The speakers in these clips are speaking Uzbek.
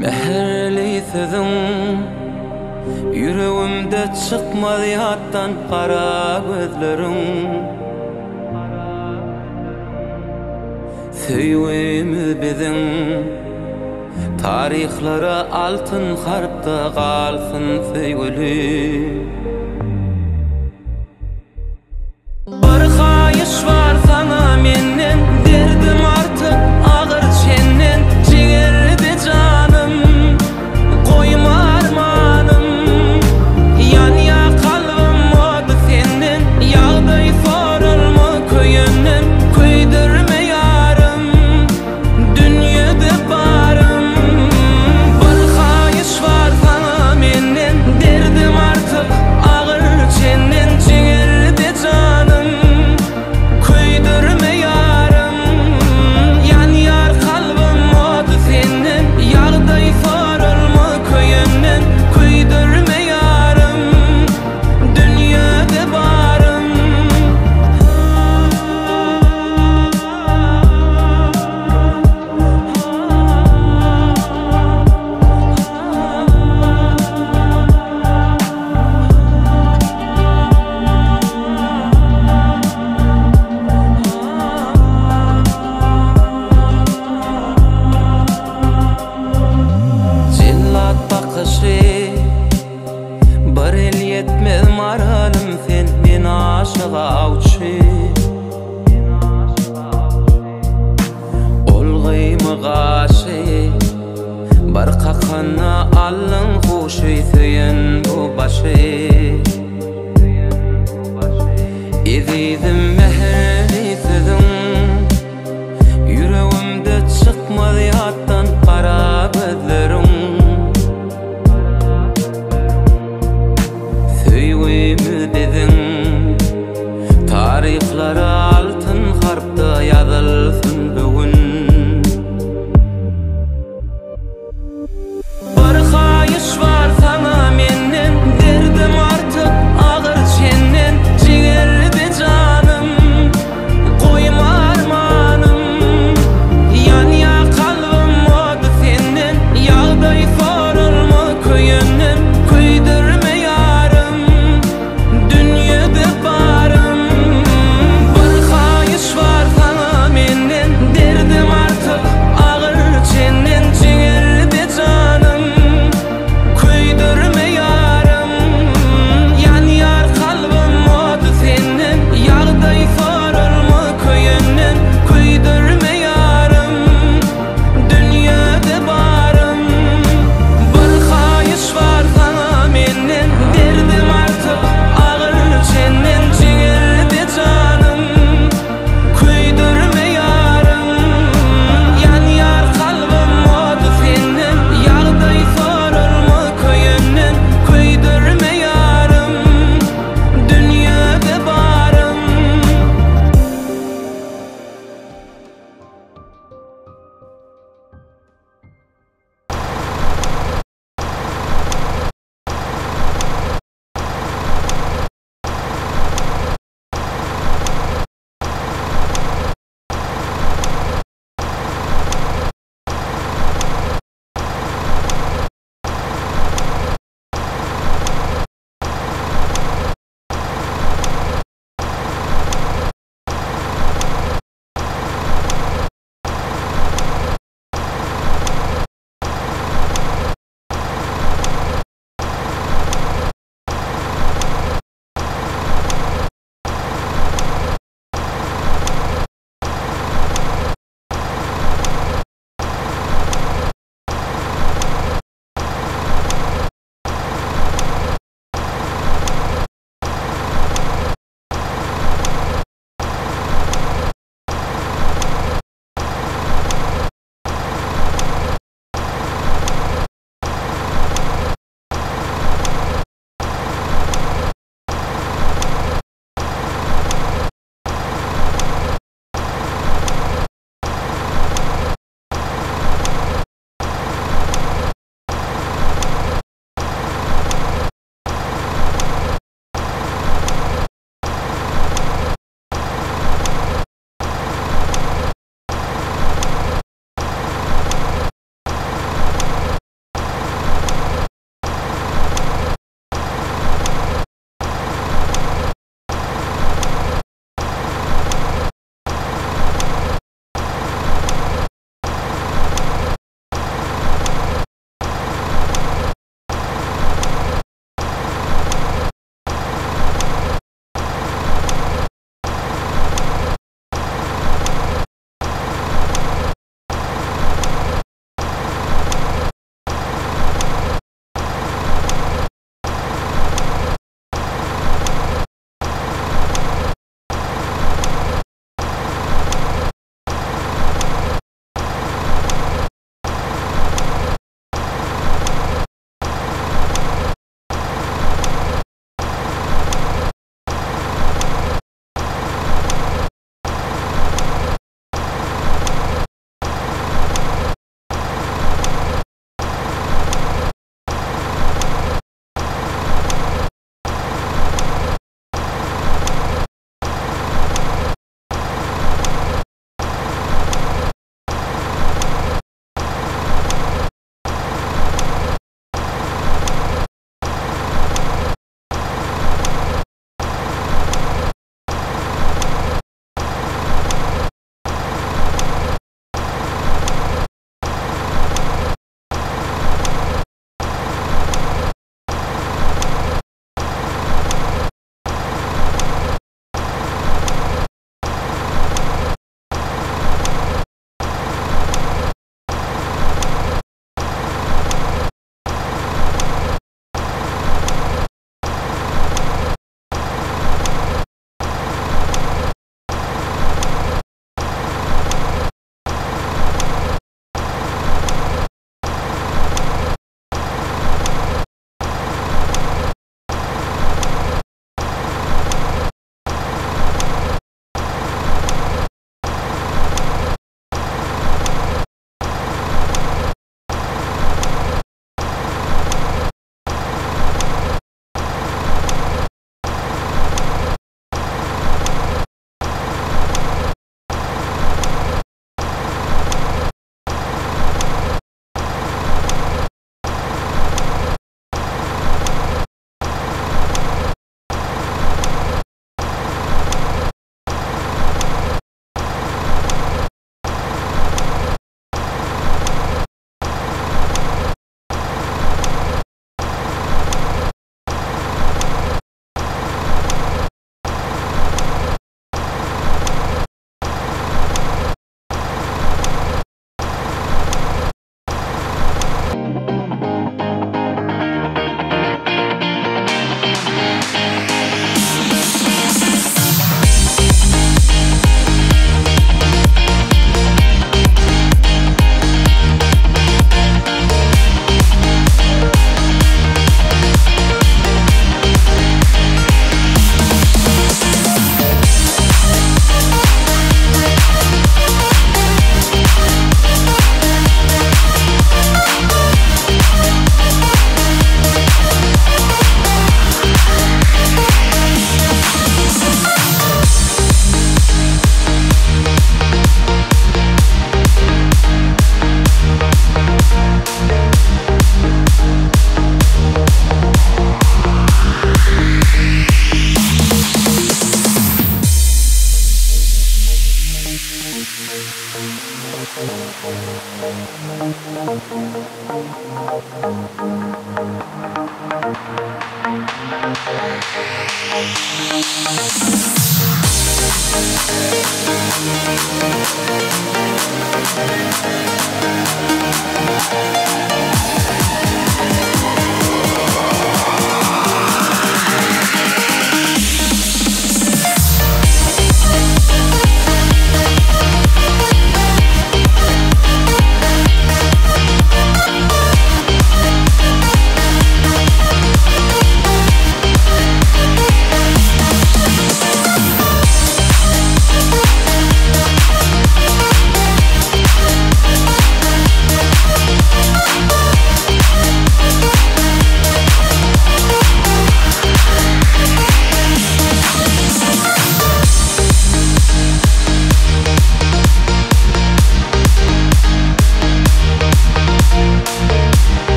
Meherli sözün yüreğimde çıkmadı hattan kara gözlerin. Söyüğümüz bizim tarihlara altın harpta kalsın söygülü. Bir kayış var sana menden, derdim artık ağır çenden. Ciğerdi canım, koyma armanım, yan ya kalbim oldu senden. Yağday sorulma köyünden, köydürme yarım, dünyada barım. Bir kayış var sana menden, derdim artık ağır çenden. Ciğerdi canım, köydürme yarım, yan yar kalbim oldu senden. Yağday sorulma köyünden, köydürme yarım, dünyada barım. Cillat bakışı bir el yetmez maralım, senden aşığa avçı. Ol gıyımı qaşı bir kakana allın huşu, söyün bu başı. İzizim meherli sözün yüreğimde çıkmadı hattan kara gözlerin. Söyüğümüz bizim tarihlara altın harpta yazılsın bugün. Bir kayış var sana menden, derdim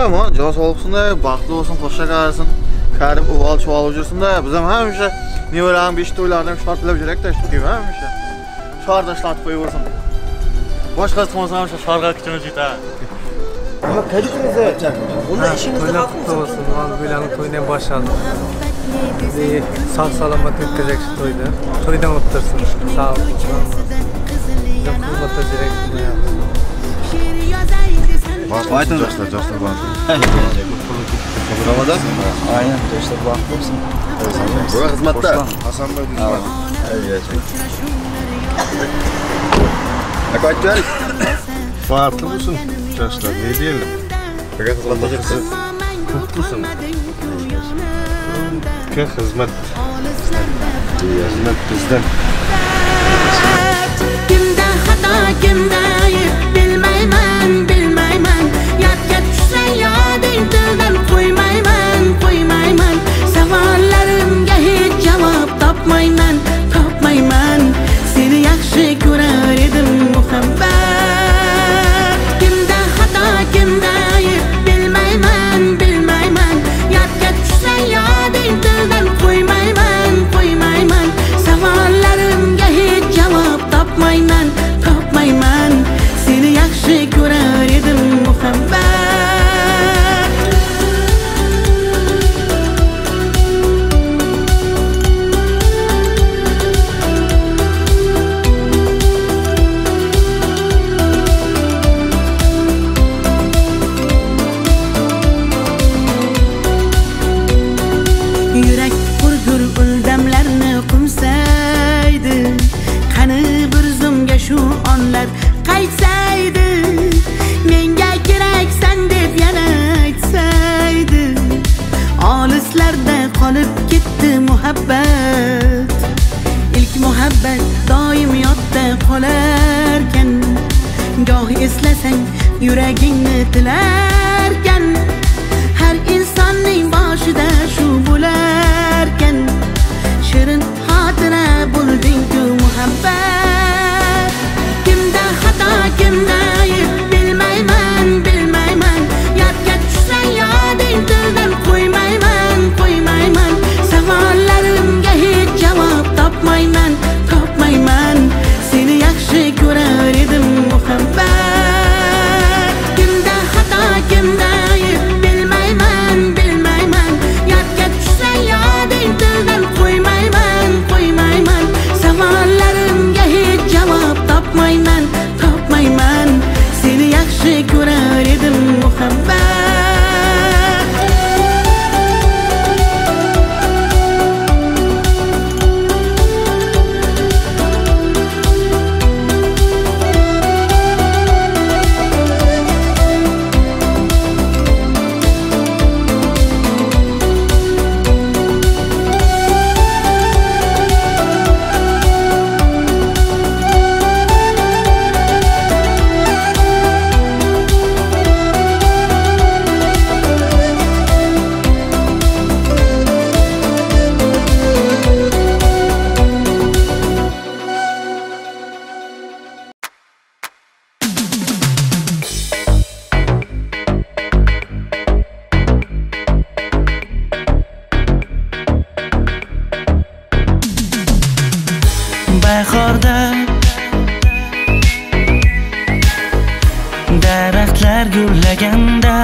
Aman can sağlıksın, baxtlı olsun, xoşça qalsın. Karim uval çuval ucursun da bizim həmişə nevrənin 5 toylardan şart bilib жүрək də işte deyim həmişə. Şarda şart qoyursun. Başqa tutmasam həmişə şarqa kiçən cita. Ya Kadir'inize onun işinizde kutlu olsun. Bilanın toyundan başladık. Bizi sağ salamat ötkazak şu toyda. Toydan otursun. Sağ olun. Bizim hizmette direkt yapsın. Aytın dostlar var. Ramazan? Aynen dostlar vakti olsun. Bu hizmette. Hasan Bey düşman. Ne kadar geldik? Farklı mısın dostlar? Ne diyelim? Peki hizmette Mutlusun. Ki hizmet. Hizmet bizden. Kimde hata kimde ayıp bilmeymen bilmeymen Yadga düşsen yading dildan qo'ymayman Savollarimga hech javob topmayman Seni yaxshi ko'rar edim muhabbat Kimde hata kimde ayıp bilmeymen Yadga düşsen yading dildan qo'ymayman Savollarimga hech javob topmayman Seni yaxshi ko'rar edim muhabbat Yurak hurgur uldamlarni qumsaydi Qani bir zumga shu onlar qaytsaydi Menga keraksan deb yana aytsaydi Olislarda qolib ketdi muhabbat İlk muhabbat doim yodda qolarkan Goh eslasang yuragingni tilarkan Har insonning boshida shu bo'larkan Shirin xotira bo'lding-ku muhabbat Kimda xato kimda ayıp bilmeyman Yodga tushsang yoding dildan qo'ymayman Savollarimga hech javob topmayman Seni yaxshi ko'rar edim muhabbat Kimda xato kimda ayıp bahorda daraxtlar gullaganda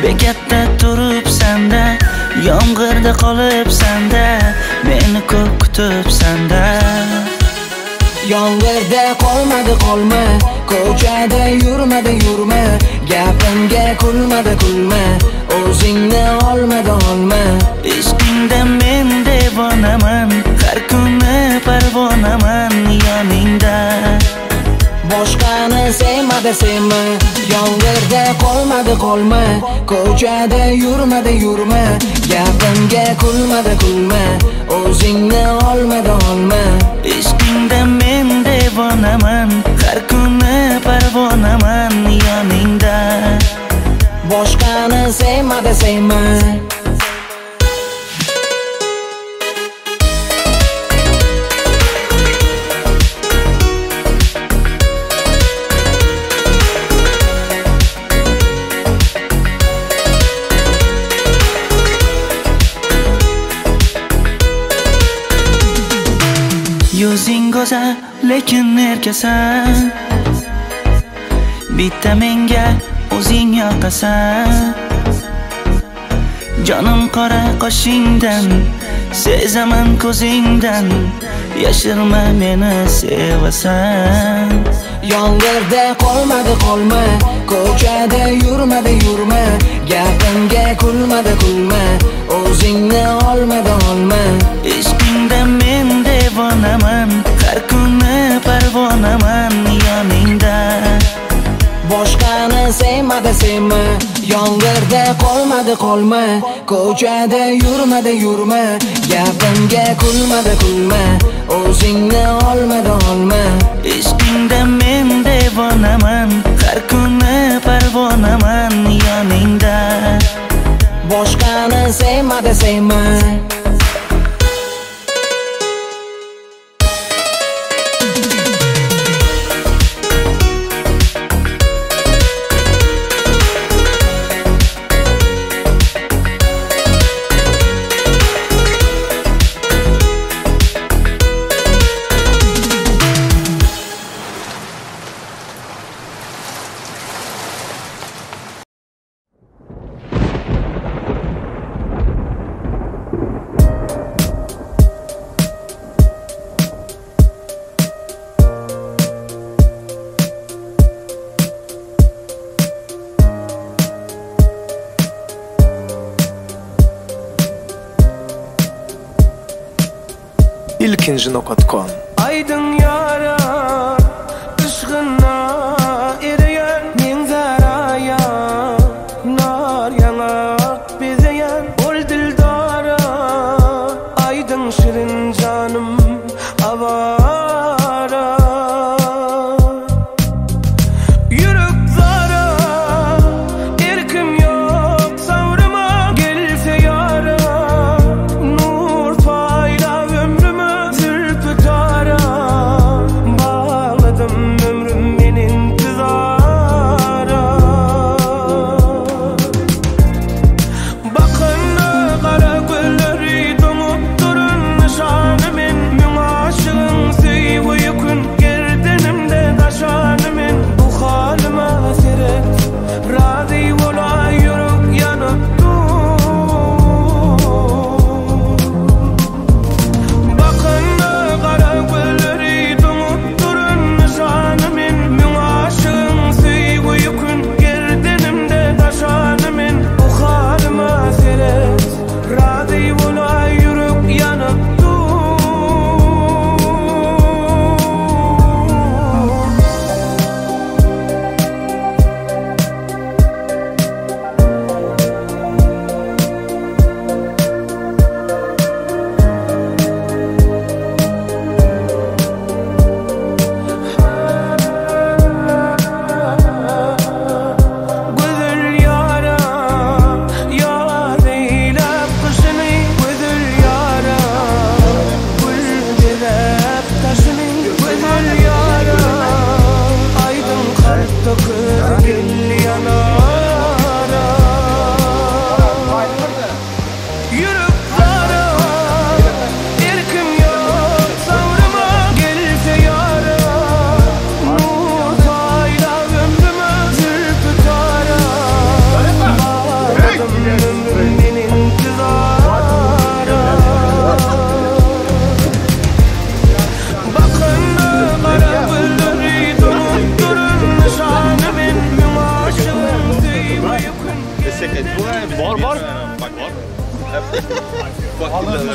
bekatda turibsanda yomg'irda qolibsanda meni ko'p kutibsanda Yomg'irda qolma ko'chada yurma gapimga kulma o'zingni olma ishqingda men devonaman har kuni parvonaman yoningda boshqani sevma yomg'irda qolma ko'chada yurma gapimga kulma o'zingni olma ishqingda men devonaman har kuni parvonaman yoningda boshqani sevma Yuzing go'zal lekin erkasan bitta menga o'zing yoqasan jonim qora qoshingdan sezaman ko'zingdan yashirma meni sevasan Yomg'irda qolma ko'chada yurma gapimga kulma o'zingni olma ishqingda men devonaman har kuni parvonaman yoningda boshqani sevma yomg'irda qolma ko'chada yurma gapimga kulma o'zingni olma ishqingda men devonaman har kuni parvonaman yoningda boshqani sevma ilkinji.com Aydın yara ışgınna eriyen min zaraya nar yanak bezeyen ol dildara aydın şirin canım avara yürek zara erkim yok savrıma gelse yara nur payla ömrüme zülpü dara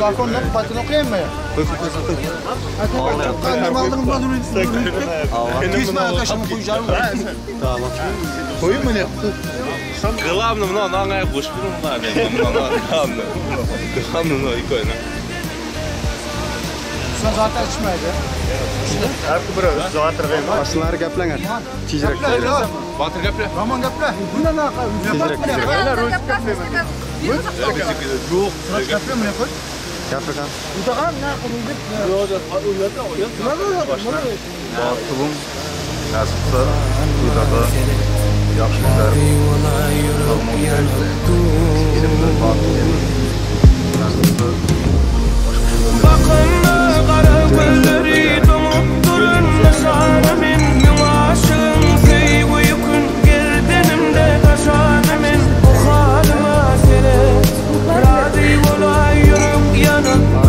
Telefondan patron okuyayım mı? Aldım bunu. Kisme taşımı koyacağım. Tamam. Koyayım mı ne? Главное, но она не будет, главное, икона. Sen zaten içmeydi. Aslında gaplangar. Tezroq. Батыр гапля. Roman gapla. Bunda ne yapalım? Yok. Sıraç gapla mı ne koy? Gapirgan. Udağan ne yapalım? Tubum, nasipsa, udağı, yaxşılar. Bakınma qara gözleri donup durun nişanımın Yumaşın kıyı kun gerdenimde taşanımın Bu halıma seni Radi olay yürüp yanıp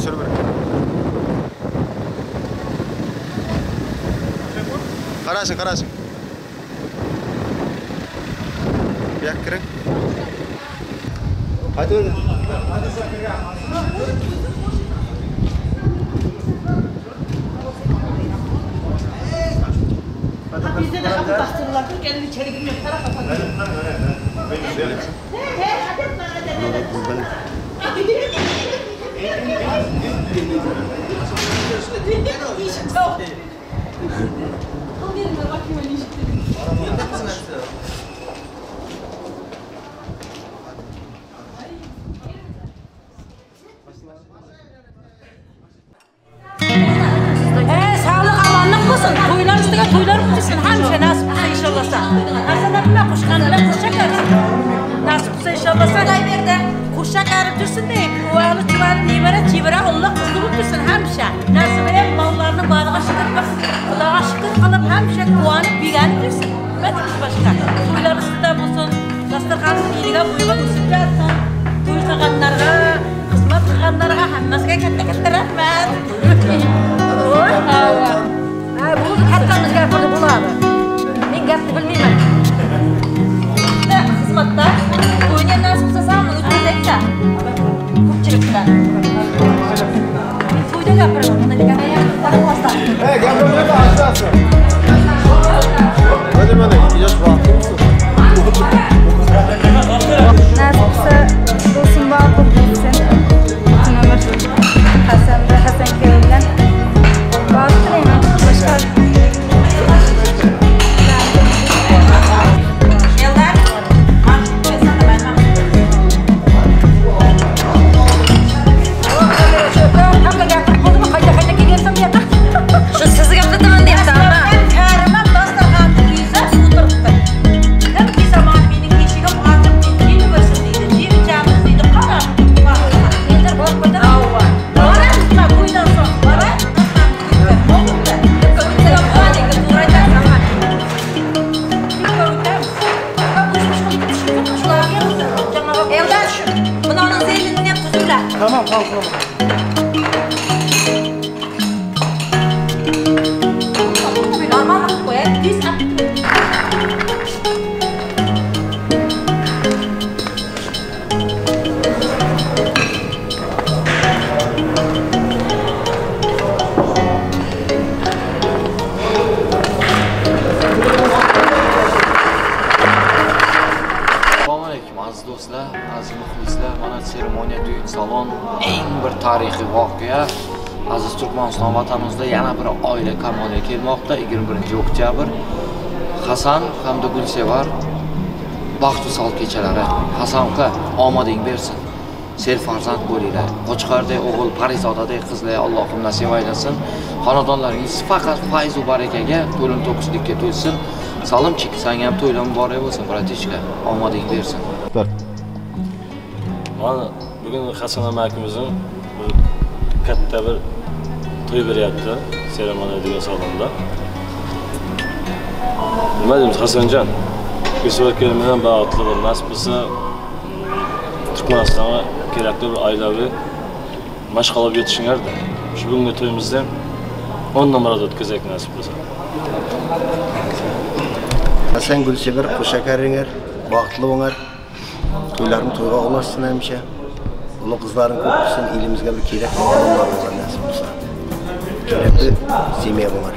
sür bir. Qarasın. Bir yak kiring. Hadi öyle. Bizde de kapı bastırırlar. Kendini içeri girmiyor. Para kapat. Sağlık alanlık olsun. Toylar üstüne toylar bitsin. Hemşe nasip olsa inşallah sen. Hasanlarına kuşkanlar kuş çakarsın. Nasip olsa inşallah sen. Kuş çakarıp dursun deyip. O ağlı çuvarı çivire Allah kızlı bulursun hemşe. Nasip hep mallarını bağlığa şükür basın. Kulağa şükür kalıp hemşe kuanıp bilgenip dursun. Betimiz başka. Toylar üstüne bulsun. Dastarkanın iyiliğe buyuğa usip gelsin. Toy sağanlarına, kısmet kıganlarına hemmesine katta rahmet. Bunu kattamız geldi bunu abi. Ben gazetı bilmeyeyim. Hizmette oynayan nasipse sağlamın ötürdeki de. Kupçılıkta. Ben toyda yaparım. Bunda bir kadar yaptım. Hasta. Gel da aşağısı. Hadi bana yaş vakti misin? Nasipse dostum bağlı bilsin. Ömür Hasan Köyü'nden. Bağlıyım. Başka. Şu sizi yaptırdım diye tamam. Ben karımam dastarkanı yüzü oturttum. Hem bir zaman benim geçigim artık yeni versiyonuydu. Yeni camımızıydı. Karar. Yeter bak koydan. Var mı? Koydan son. Var mı? Evden şu. Bunların zeytinini yap tuzuyla. Tamam. Normal mı koyar? Düz at. Assalomualaikum aziz do'stlar, aziz muxlislar. Mana seremoniya to'yin salon eng bir tarixiy voqea. Aziz Turkmaniston vatanimizda yana bir oila kamoliga kelmoqda. 21-oktyabr. Hasan hamda Gulsevar baxt va sog' kechalari. Hasan aka omading bersin. Serfarzand bo'linglar. Qo'chqardek o'g'il, Parizodadek qizlar Allohim nasib aylasin. Xonadonlaringiz faqat fayz va barakaga, to'lim to'kislikka to'lsin. Salimchik, senga ham to'ylar muborak bo'lsin, bratishka. Omading bersin. Mana bugun Hasan amakimizning katta bir to'y beryapti, seremoniya degan salonda. Nima deymiz Hasanjon? Gulsevar bilan bag'atli bir nasib bo'lsa Turkmanistonga kerakli bir oilaviy mashg'ulot yetishinglarda. Shu bugungi to'yimizda 10 nomorda o'tkazak nasib bo'lsa. Hasan Gulsevar qo'shakaringlar, vaqtli bo'lar. To'ylarni to'yga ulaşsın hemşe. Ulu kızların kopsun, elimizde bir kerakli adamlar bo'lar nasib bo'lsa. Kerakli semya bo'lar.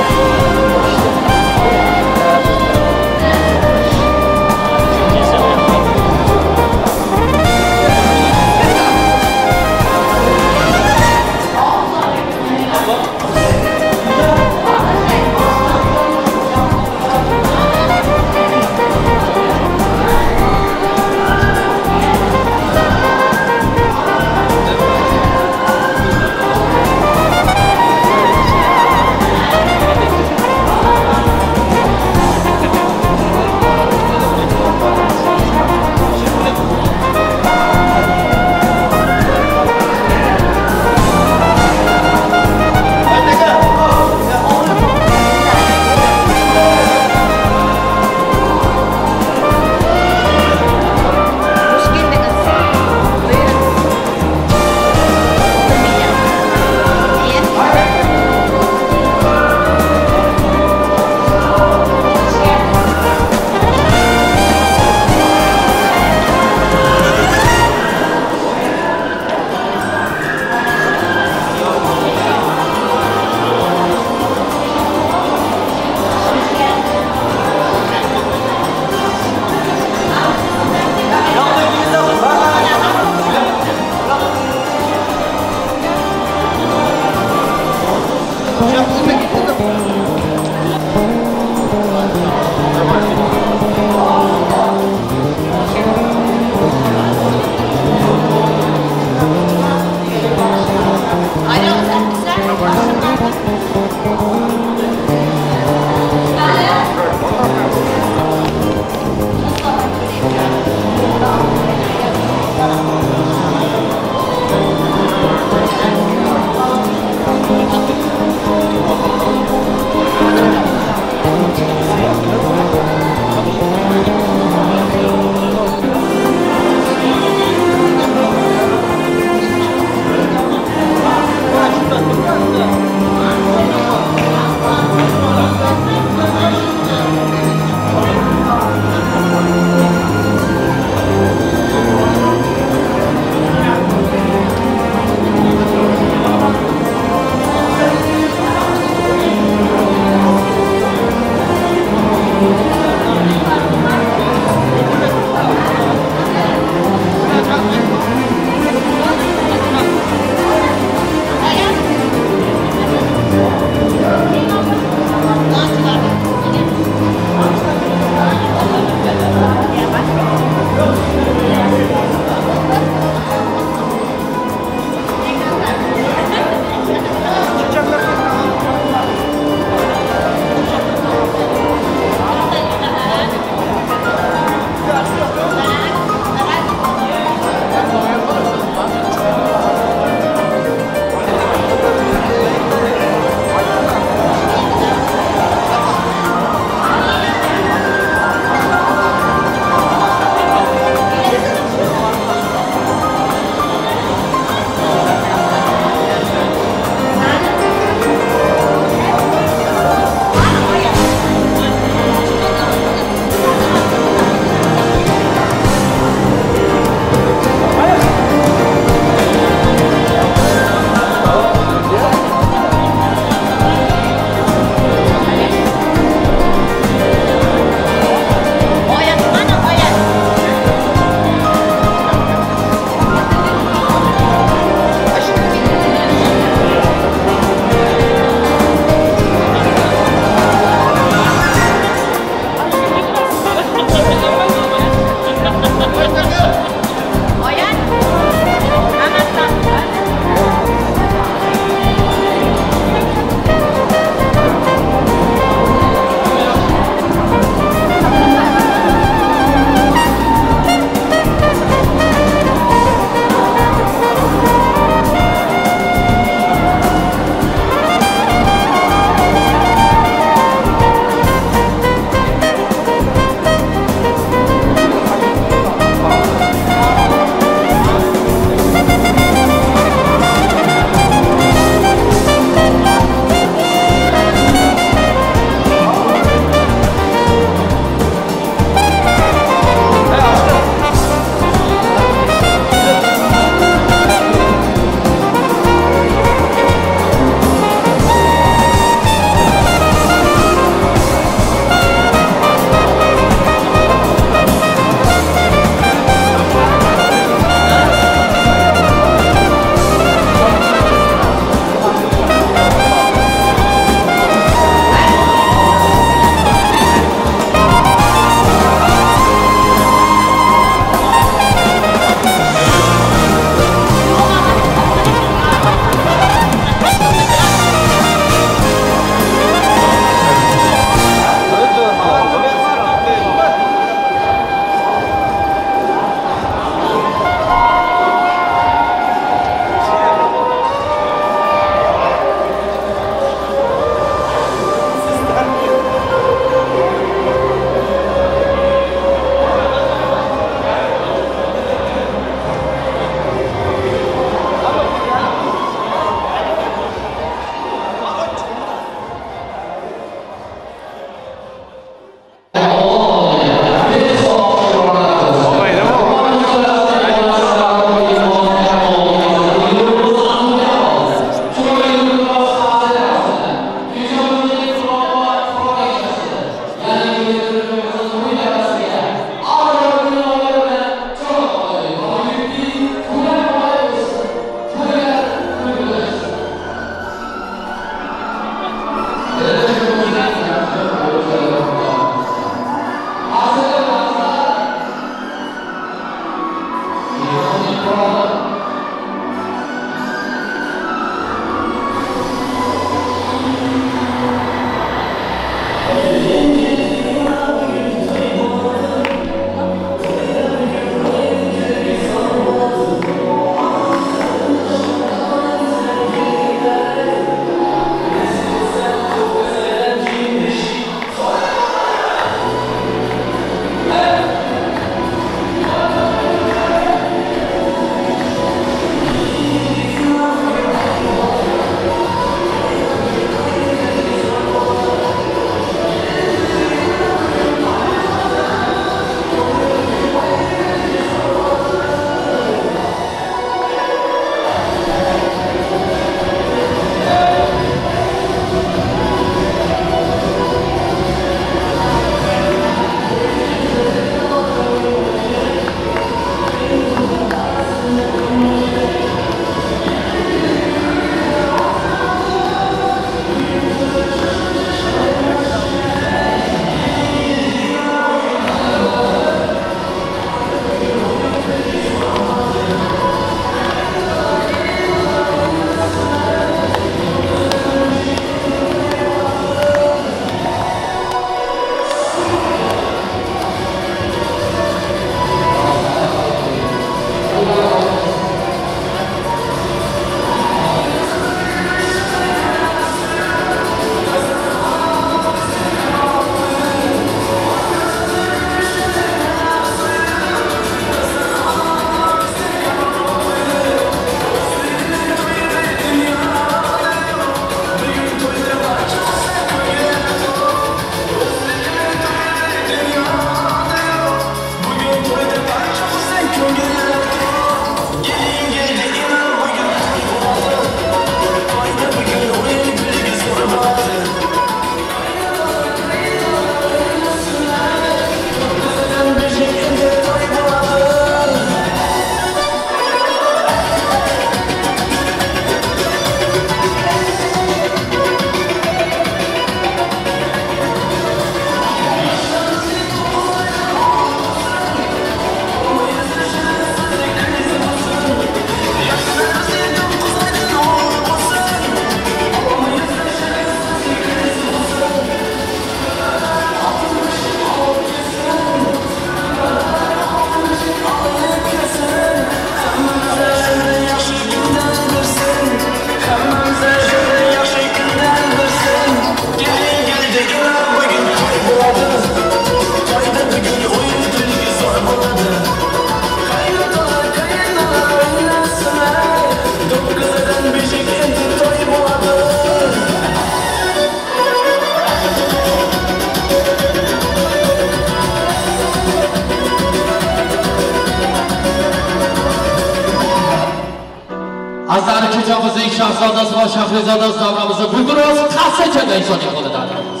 Azali kechamizdagi shahzodasi va shahrizodasi davramizni Guldiroz Qasechaga insoniy qo'lida atramiz.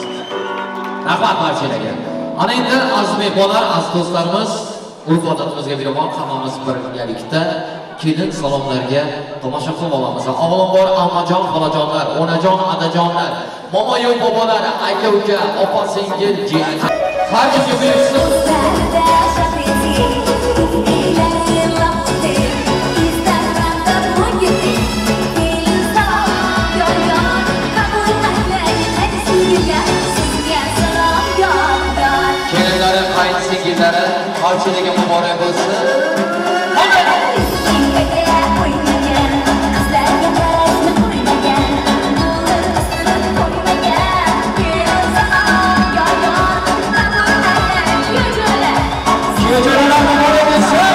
Rahmat barchalarga. Ana endi aziz mehmonlar, aziz do'stlarimiz, ulug' odatimizga binoan hammamiz birgalikda kelin salomlarga tomosha qilib olamiz. Avvalambor ammajon, xolajonlar, onajon, adajonlar, momo-yu bobolar, aka-uka, opa-singil, jiyan. Har kimga bersin. Kelinlari, qaynsingillari, barchalarga muborak bo'lsin. Kuyovjo'ralar muborak bo'lsin.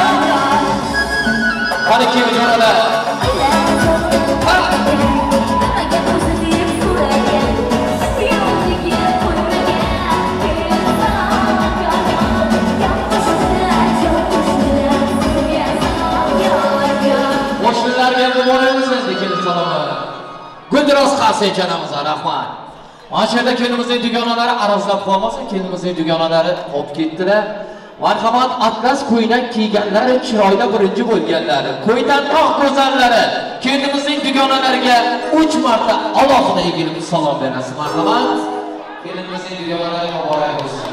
Qani kuyovjo'ralar. Qo'shnilarga muborak bo'lsin kelin salomlar. Guldiroz Qasechalarimiz rahmat. Mana shu yerda kelinimizning dugonalari arazlab qolmasin, kelinimizning dugonalari olib ketdilar. Marhamat, atlas ko'ylak kiyganlari chiroyda birinchi bo'lganlari, ko'ydanroq go'zallari kelinimizning dugonalariga 3 marta alohida egilib salom berasiz. Marhamat, kelinimizning dugonalariga muborak bo'lsin.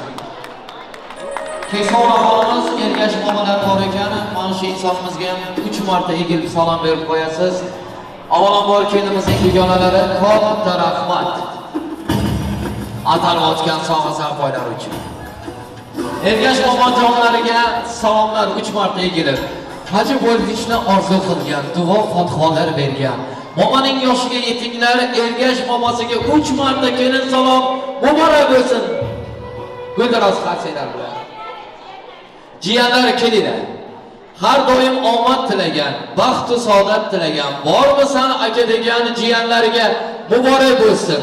Kesona xonimiz, ergash momalar bor ekan, mana shu insonimizga ham 3 marta egilib salom berib qo'yasiz. Avvalambor kelinimizning dugonalari katta rahmat. Atalib o'tgan sog'a-safoylar uchun. Ergash momojonlariga salomlar 3 marta egilib, haji bo'lishni orzu qilgan, duo fotihalar bergan. Momaning yoshiga yetinglar, ergash momasiga 3 marta kelin salom muborak bo'lsin. Guldiroz Qasechalar bilan. Jiyanlar kelinglar. Har doim omad tilagan, baxt va saodat tilagan, bormisan aka degan jiyanlarga muborak bo'lsin.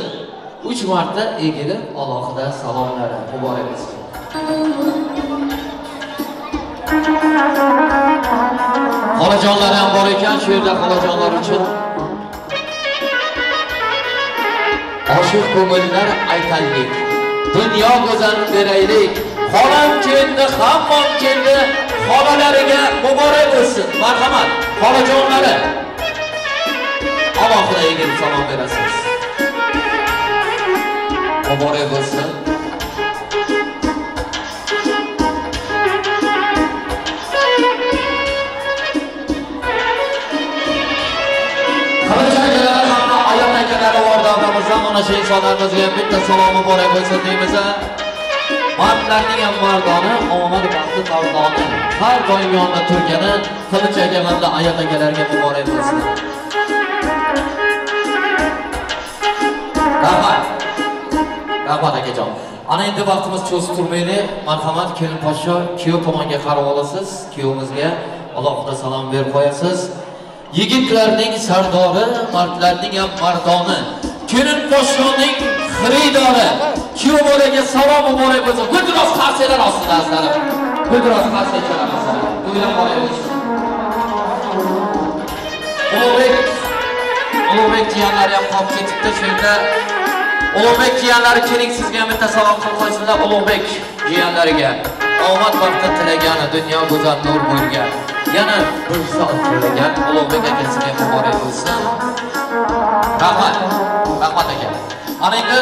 3 marta egilib alohida salomlar muborak bo'lsin. Xolajonlar ham bor ekan, shu yerda xolajonlar uchun oshiq ko'ngillar aytaylik, dunyo go'zal beraylik. Xolam keldi, hammom keldi, xolalariga muborak bo'lsin. Marhamat, xolajonlari alohida egilib salom berasiz. Muborak bo'lsin. Mana shu insonlarimizga ham bitta salom muborak bo'lsin deymiz. Mardlarning ham mardoni, omad baxti mardoni, har doim yonida turgani Qilich aka hamda Ayat akalarga muborak bo'lsin. Rahmat. Rahmat akajon. Ana endi vaqtimiz cho'zib turmaydi. Marhamat, kelin poshsho, kuyov tomonga qarab olasiz. Kuyovimizga alohida salom berib qo'yasiz. Yigitlarning sardori, mardlarning ham mardoni. Kelin poshshoning xaridori. Kuyov bolaga salom muborak bo'lsin. Guldiroz Qasechalar ostida azizlarim. Guldiroz Qasechalar ostida. To'ylar muborak bo'lsin. Ulug'bek jiyanlari ham qolib ketibdi shu yerda. Ulug'bek jiyanlari keling, sizga ham bitta salom qilib qo'ysinlar. Ulug'bek jiyanlariga omad baxti tilagan, dunyo go'zal nur bo'lgan. Yana bir soat tilagan Ulug'bek akasiga muborak bo'lsin. Rahmat. Rahmat aka. Ana endi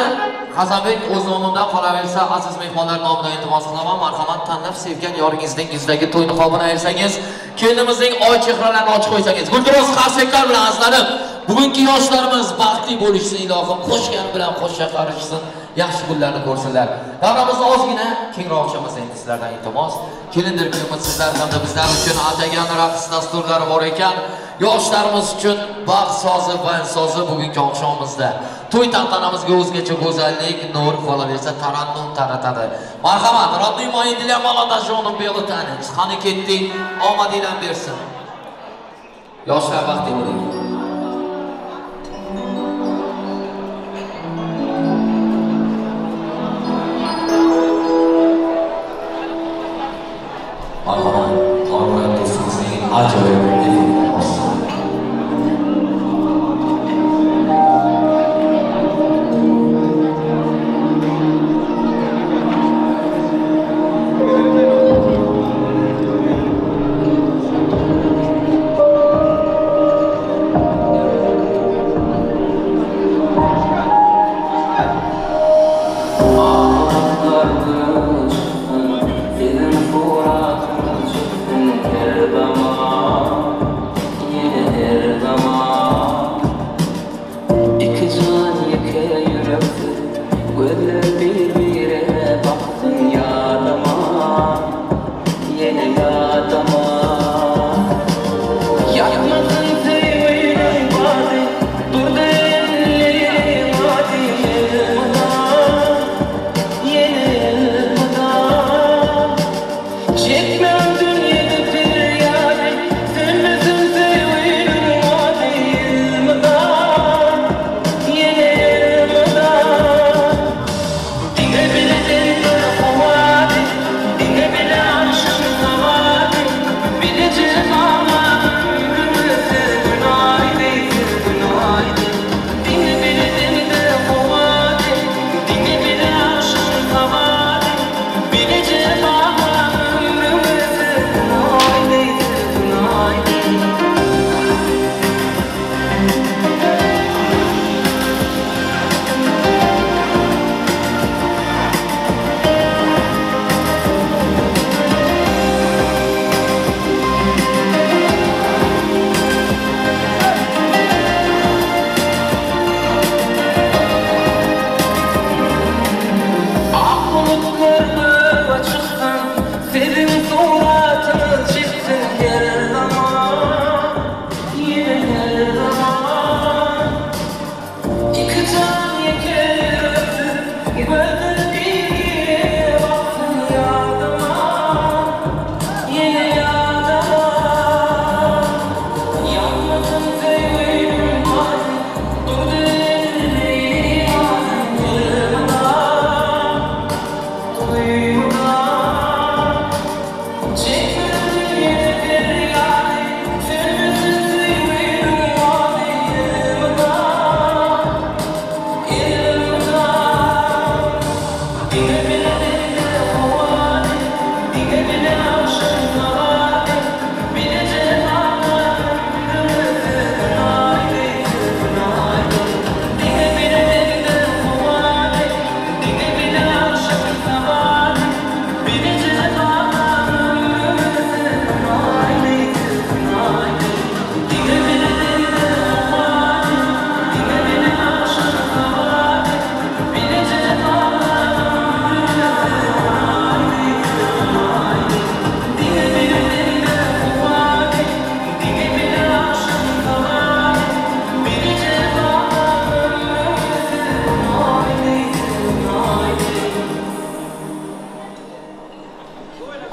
Hasanbek o'z nomimdan qolaversa, aziz mehmonlar nomidan iltimos qilaman. Marhamat, tanlab sevgan yoringizning yuzidagi to'y niqobini ayirsangiz, kelinimizning oy chehralarini ochib qo'ysangiz. Guldiroz Qasechalar bilan azizlarim, bugungi yoshlarimiz baxtli bo'lishsin ilohim, qo'shgan bilan qo'shqa qarishsin, yaxshi kunlarni ko'rsinlar. Davramizni ozgina kengroq ochamiz sizlardan iltimos. Kelindir kunimiz sizlar hamda bizlar uchun atagan raqs dasturlari bor ekan. Yoshlarimiz uchun baxt sozi, bayon sozi bugungi oqshomimizda. To'y tantanamizga o'zgacha go'zallik, nur qolaversa tarannum taratadi. Marhamat, Robbi moyindilar maladajonim belotani. Qani ketding, omadingdan bersin. Yoshlar baxtli bo'ling. Marhamat, ajoyib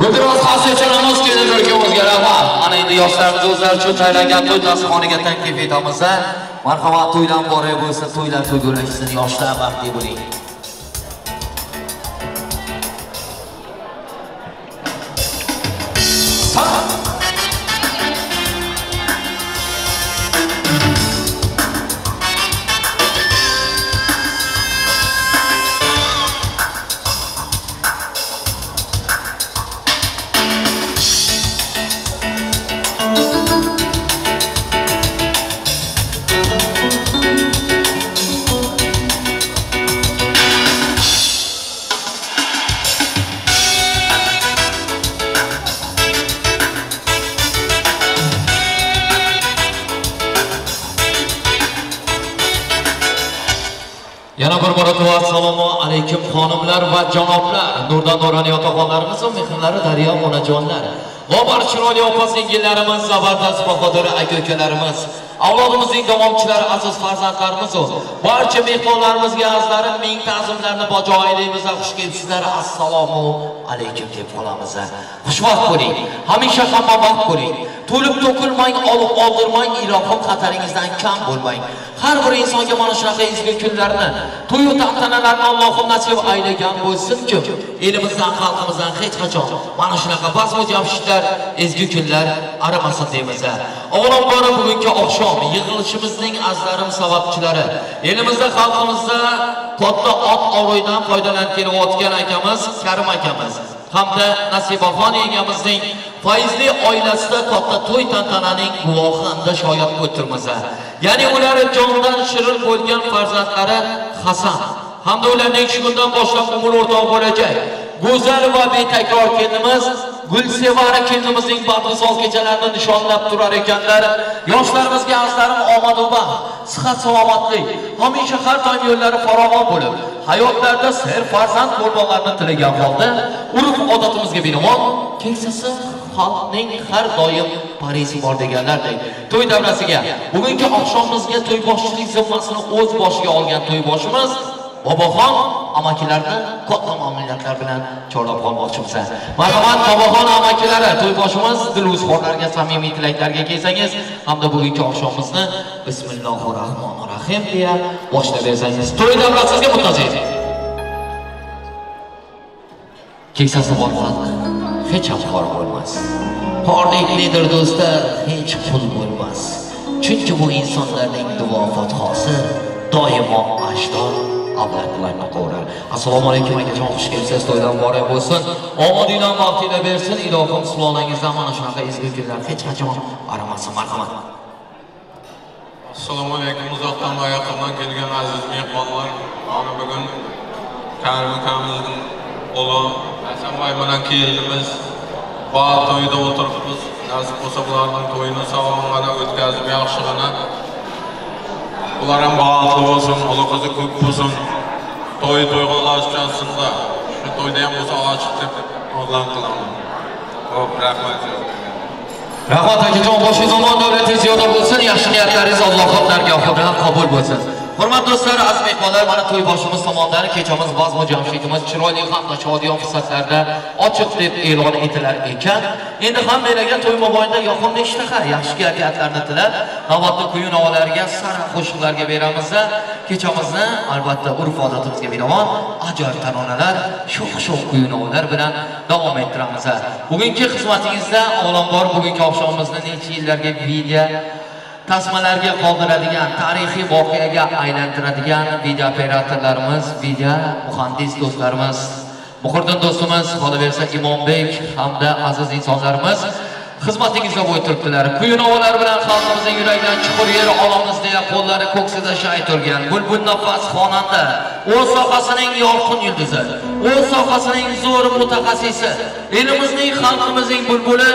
Guldiroz xosiyatlarimiz kelajagimizga o'zgaradi. Ana endi yoshlarimiz o'zlari uchun tayyorlangan to'y dasturxoniga taklif etamiz. Marhamat, to'ydan boray bo'lsa, to'ylar to'yguliksin, yoshlar baxtli bo'ling. Yana bir marotaba assalomu alaykum xonimlar va janoblar, nurdan nuroniy otaxonlarimiz va mehrlari daryo onajonlar. G'obar chiroyli opa-singillarimiz, zabardast bahodir aka-ukalarimiz, avlodimizning davomchilari, aziz farzandlarimiz va barcha mehmonlarimizga azlarim ming ta'zimlarni bajo aylaymiz. Xush kelibsizlar. Assalomu alaykum deb qolamiz. Xushvaqt bo'ling. Hamisha hammabaxt bo'ling. To'lib to'kilmang, olib oldirmang, ilohim xataringizdan kam bo'lmang. Har bir insonga mana shunaqa ezgu kunlarni, to'y va tantanalarni Allohim nasib aylagan bo'lsin-ki, elimizdan, xalqimizdan hech qachon mana shunaqa bazm jamshidlar, ezgu kunlar aramasin deymiz. Avvalambor bugungi oqshom yig'ilishimizning azlarim sababchilari, elimizda, xalqimizda katta ot oroydan foydalanib kelayotgan akamiz Karim akamiz hamda Nasibaxon egamizning faizli oilasida katta to'y tantananing guvohi hamda shoyat o'tirmiz. Ya'ni ular jondan shirin bo'lgan farzandlari Hasan hamda ularning shu kundan boshlab umr o'rtoq bo'lajak go'zal va betakror kelinimiz Gulsevara kelinimizning bag'risol kechalarini nishonlab turar ekanlar. Yoshlarimizga azlarim omad va baxt, sihat salomatlik, hamisha har doim yo'llari farovon bo'lib, hayotlarida ser farzand bo'lmoqlarini tilagan holda, urf odatimizga binoan keksasi xalqning har doim parisi bor deganlardek to'y davrasiga bugungi oqshomimizga to'y boshchilik zimmasini o'z boshiga olgan to'y boshimiz Boboxon amakilarni katta mamnuniyatlar bilan chorlab qolmoqchimiz. Marhamat Boboxon amakilari, to'y boshimiz diluzxonlarga samimiy tilaklarga kelsangiz hamda bugungi oqshomimizni bismillahirrohmanirrohim deya boshlab bersangiz to'y davrasiga muntazir. Keksasi bor xalq hech ham xor bo'lmas. Xorliklidir do'stlar, hech pul bo'lmas. Chunki bu insonlarning duo fathosi doimo ajdor avlodlarni qo'rar. Assalomu alaykum akajon, xush kelibsiz. To'ydan muborak bo'lsin. Omadingdan vaqtingda bersin. Ilohim sulolangizdan mana shunaqa ezgu kunlar hech qachon aramasin. Marhamat. Assalomu alaykum. Uzoqdan va yaqindan kelgan aziz mehmonlar. Mana bugun Karim akamizning o'g'li Hasanboy bilan kelimiz. Bu to'yda o'tiribmiz. Nasib bo'lsa bularning to'yini sog'lomgina o'tkazib, yaxshigina ular ham baxtli bo'lsin, aloqasi ko'p bo'lsin. To'yga oshchasında shu to'yda ham bo'lsa ochiq deb orlan qilaman. Xo'p, rahmat. Rahmat akajon, boshingiz omon, davlatingiz ziyoda bo'lsin, yaxshi niyatlaringiz Allohning dargohidan qabul bo'lsin. Hurmatli do'stlar, aziz mehmonlar, mana to'y boshimiz tomonidan kechamiz bazm jamshidimiz chiroyli hamda shodiyon fursatlarda ochiq deb e'lon etilar ekan. Endi hammalarga to'y mobaynida yoqimli ishtaha, yaxshi kayfiyatlarni tilab, navbatli kuy-novalarga, sara qo'shiqlarga beramiz. Kechamizni albatta urf odatimizga binoan ajoyib taronalar, sho'x-sho'x kuy-novalar bilan davom ettiramiz. Bugungi xizmatingizda avvalambor bugungi oqshomimizni necha yillarga video tasmalarga qoldiradigan, tarixiy voqeaga aylantiradigan video operatorlarimiz, video muhandis do'stlarimiz, muxrdin do'stimiz, qolaversa Imombek hamda aziz insonlarimiz xizmatingizda bo'lib turibdilar. Kuy-novalar bilan xalqimizning yuragidan chuqur yer olamiz deya qo'llari ko'ksida shay turgan bulbul nafas xonanda, o'z sohasining yorqin yulduzi, o'z sohasining zo'r mutaxassisi, elimizning xalqimizning bulbuli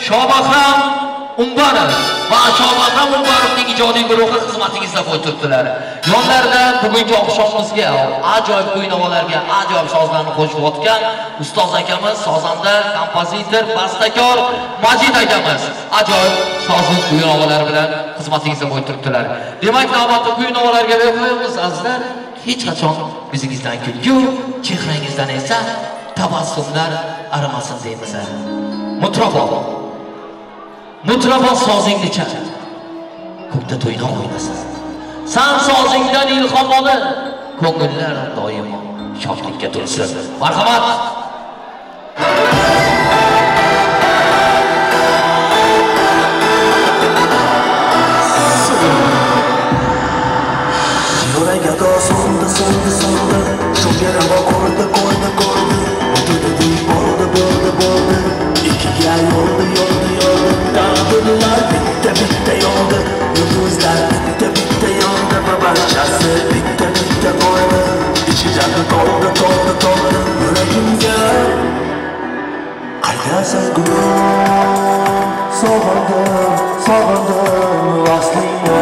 Shobaham Umbarov va Shobaham Umbarovning ijodiy guruhi xizmatingizda bo'lib turibdilar. Yonlarida bugungi oqshomimizga ajoyib kuy-novalarga ajoyib sozlarni qo'shib o'tgan ustoz akamiz, sozanda, kompozitor, bastakor Majid akamiz ajoyib sozli kuy-novalar bilan xizmatingizda bo'lib turibdilar. Demak, navbatda kuy-novalarga beramiz azizlar. Hech qachon yuzingizdan kulgu, chehrangizdan esa tabassumlar aramasın deymiz. Mutrabo sozingni chal. Ko'kda to'yda o'ynasin. San sozingdan ilhom olib, ko'ngillar doimo shodlikka to'lsin. Marhamat. Yuraga sonda shunga ko'rdi bo'ldi ikkiga yo'ldi taqdirlar bitta yo'ldi yulduzlar bitta yo'ldi barchasi bitta qo'ydi ichidan to'ldi yuragimga qaydasan gul sog'indim aslingga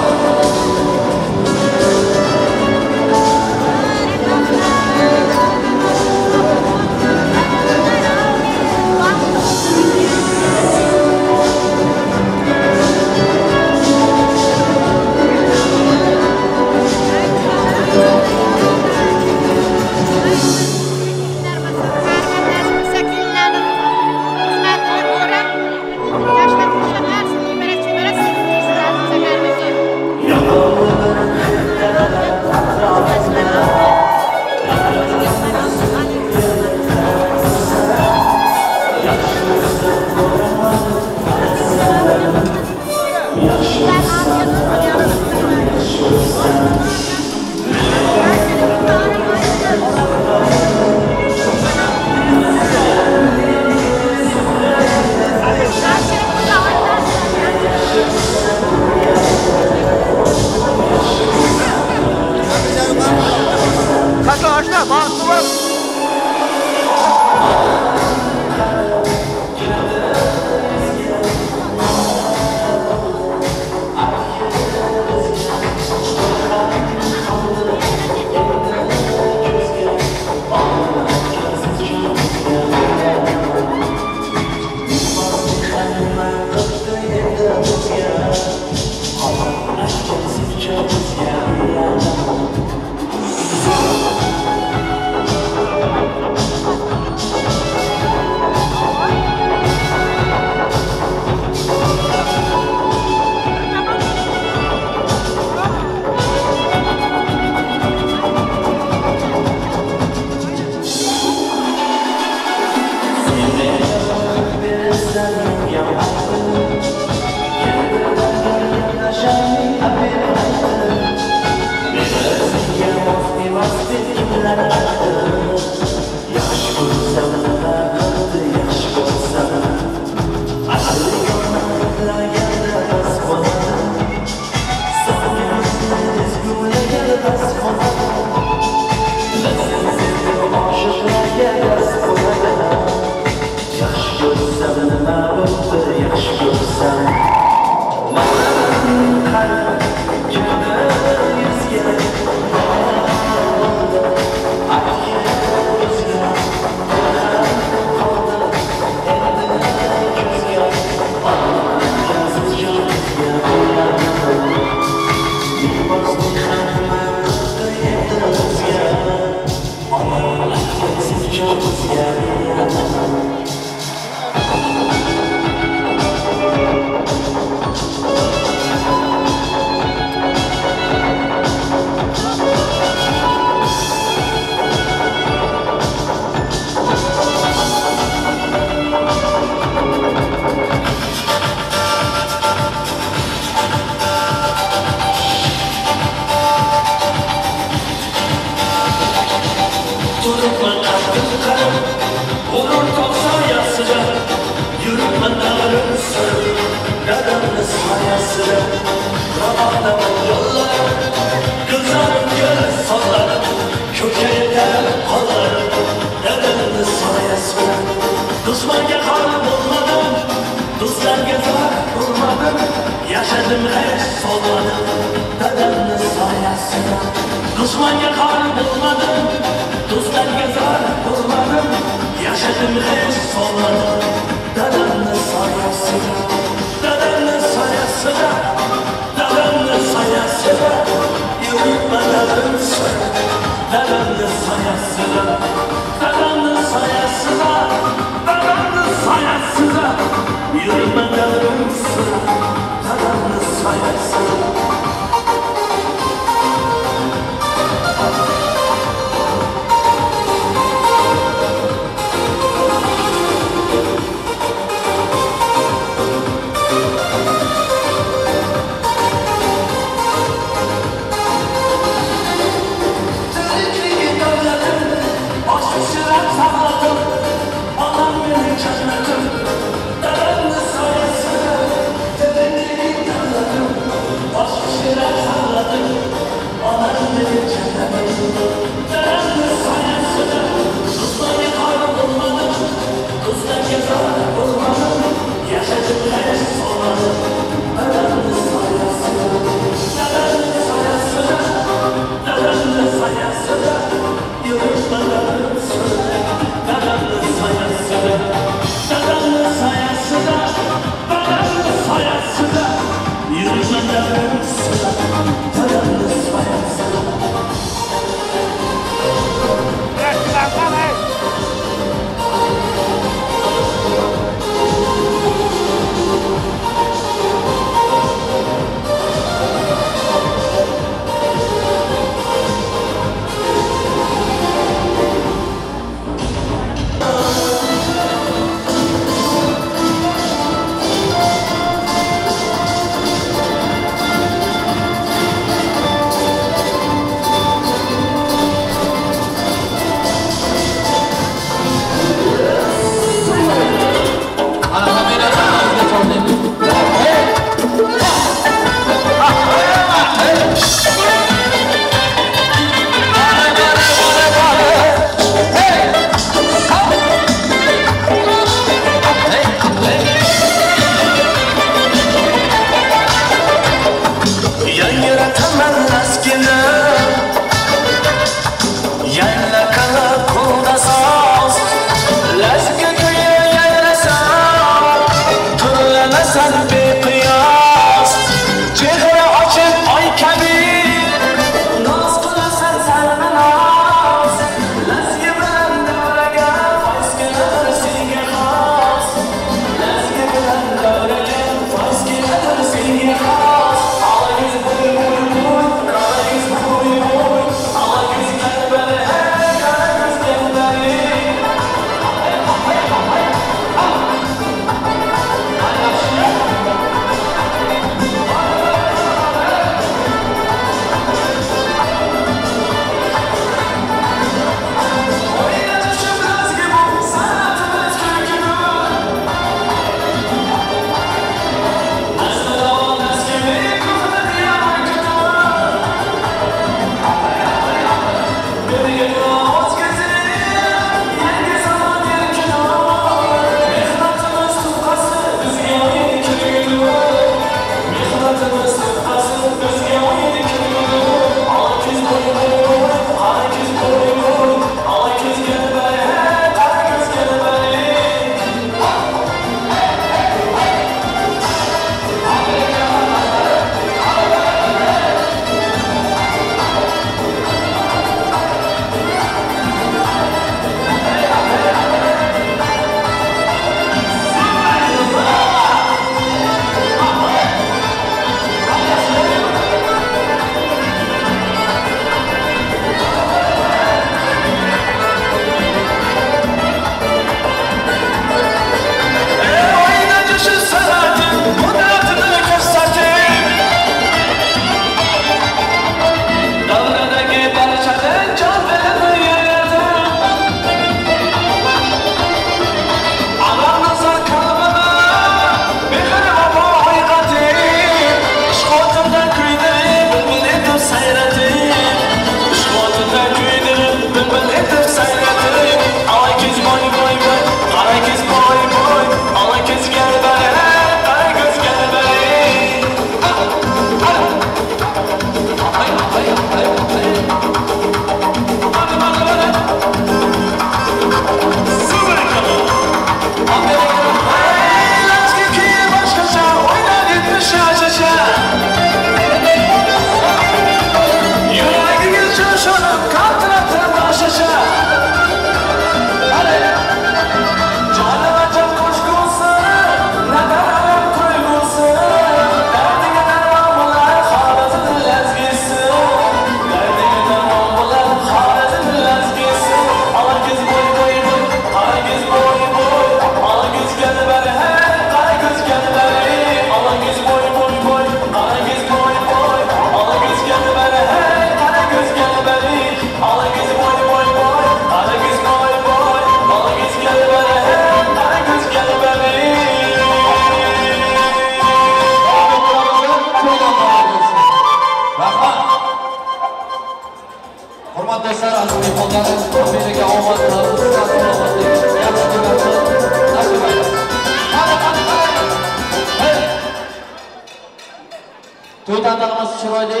To'ytantanamiz chiroyli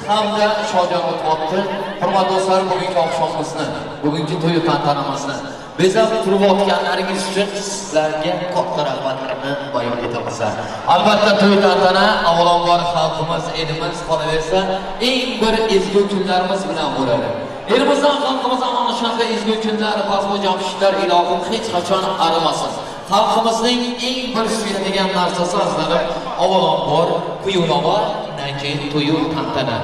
hamda shodon o'tmoqda. Hurmatli do'stlar, bugungi oqshomimizni, bugungi to'y tantanamizni bezab turib-o'tganlaringiz uchun sizlarga katta rahmatlarni bayon etamiz. Albatta to'y tantana avvalambor xalqimiz, elimiz qolaversa, eng bir ezgu kunlarimiz bilan bo'ladi. Elimizdan xalqimizdan mana shunday ezgu kunlar, bazmu jamshidlar ilohim hech qachon arimasin. Xalqimizning eng bir suyadigan narsasi azalib avvalambor kuyunova, undan keyin to'y tantana.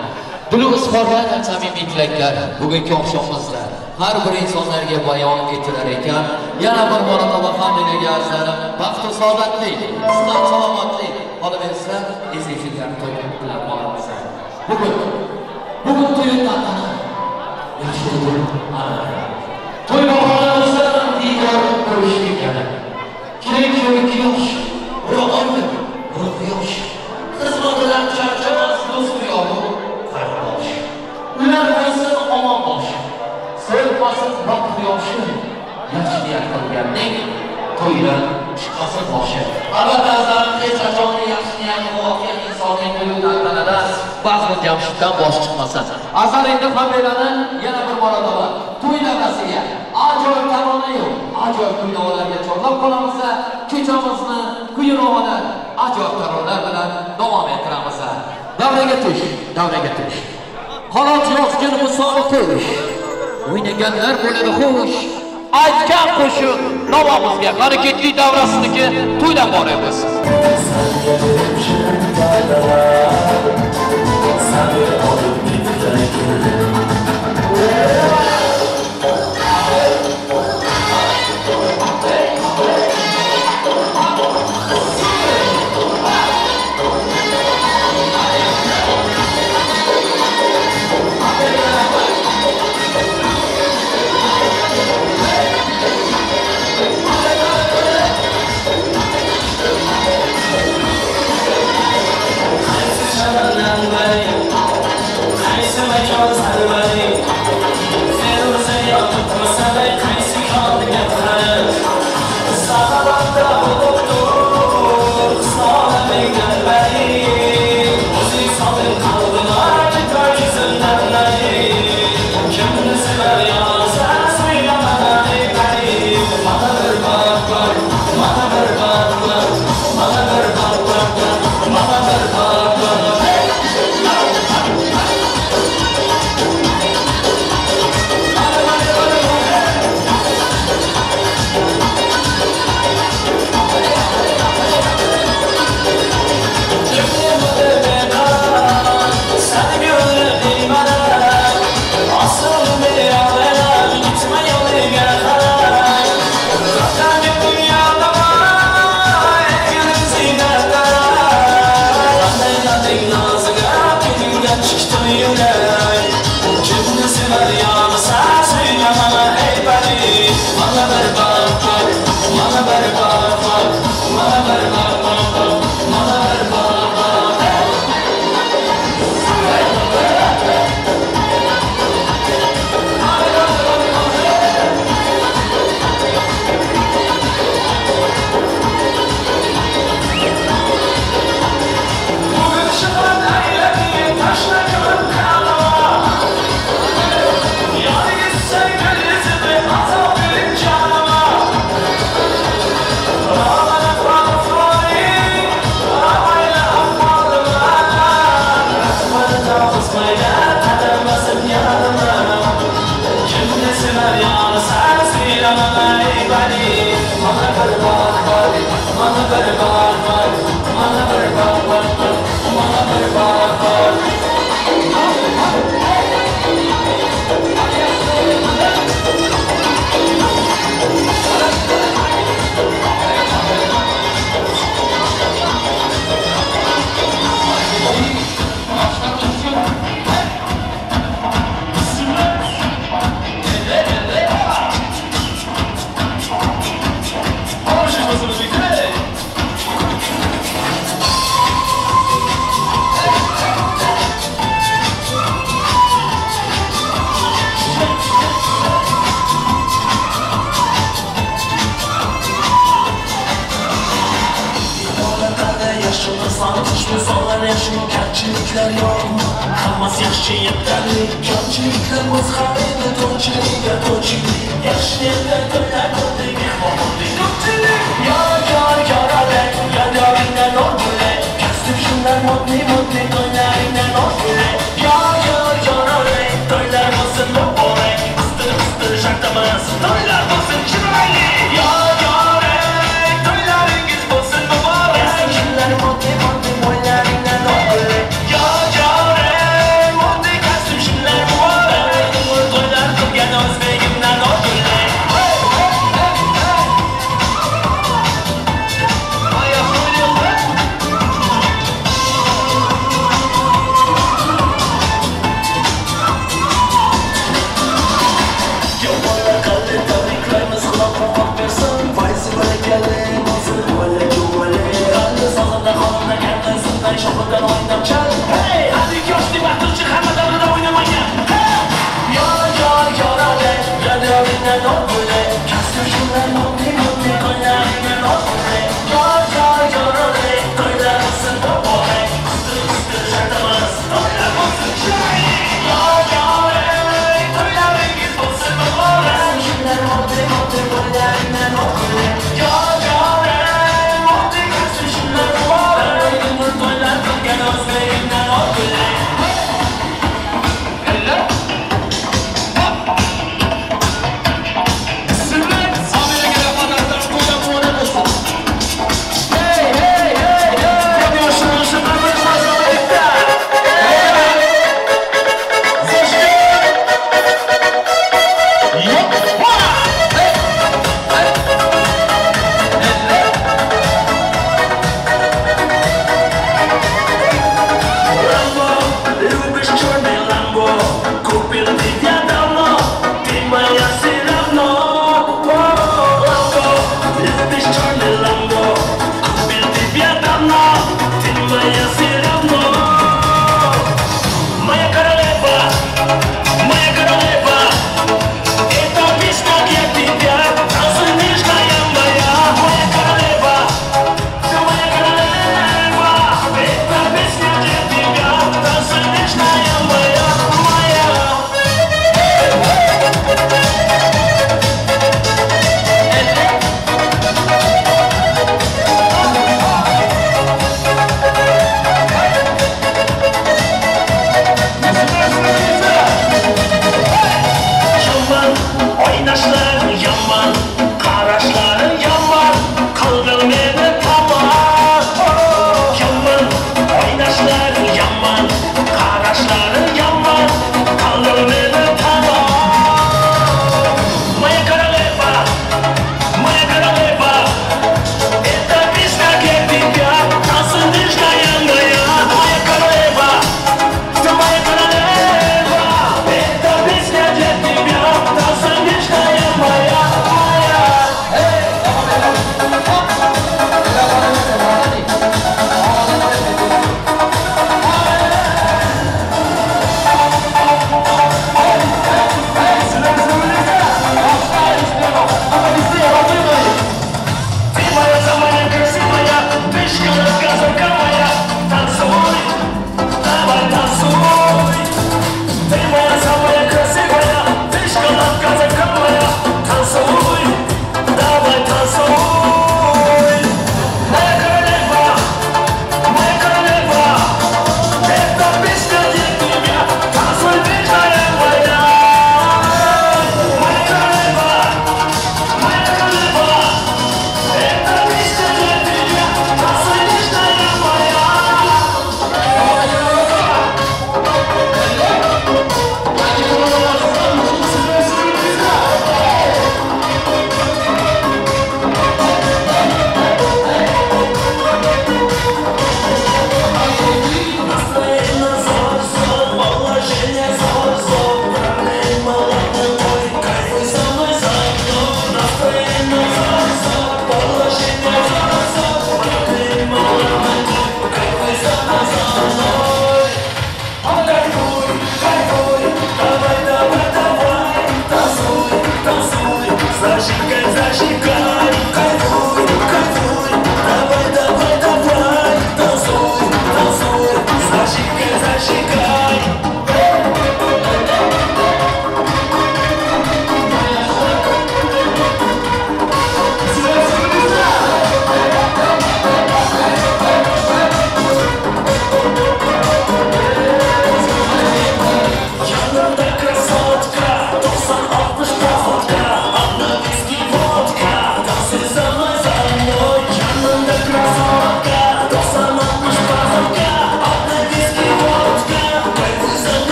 Buni izhorlar, samimiy tilaklar bugungi oqshomimizda har bir insonlarga bayon etilar ekan. Yana bir marotaba hammalarga arzarim, baxt va saodatlik, sihat salomatlik qolaversa, ezguliklarni to'y bilan olamiz. Bugun to'y tantana. Yaxshi to'y. To'y bahonasi diydor ko'rishga keladi. Kerak yosh, ro'g'onmi, quyosh. Xizmatlar charchamas do'st yo'q. Ular bo'lsin omon bosh. So'lmasin vaqt yoshi. Yaxshi niyat qilganning to'ydan chiqmasin boshi. Albatta azaldan hech qachon yaxshi niyat qilgan insonning to'yida ba'zi jamshiddan bosh chiqmasin. Azal endi hammalarni yana bir marotaba to'y davasiga ajoyib tarona yo'q. Ajoyib kuynovalarga chorlab qolamiz. Kechamizni kuynovalar, ajoyib taronalar bilan davom ettiramiz. Davraga tush. Qanot yozgin musofi to'sh. O'ynaganlar bo'ladi xo'sh. Aytgan qo'shiq novomizga harakatli davrasiniki to'ydan boramiz. La Aşkını yürek Kimni sever yanısa söyle bana ey beni Bana bir bak bak Bana bir bak bak Bana bir bak bak Bana bir bak bak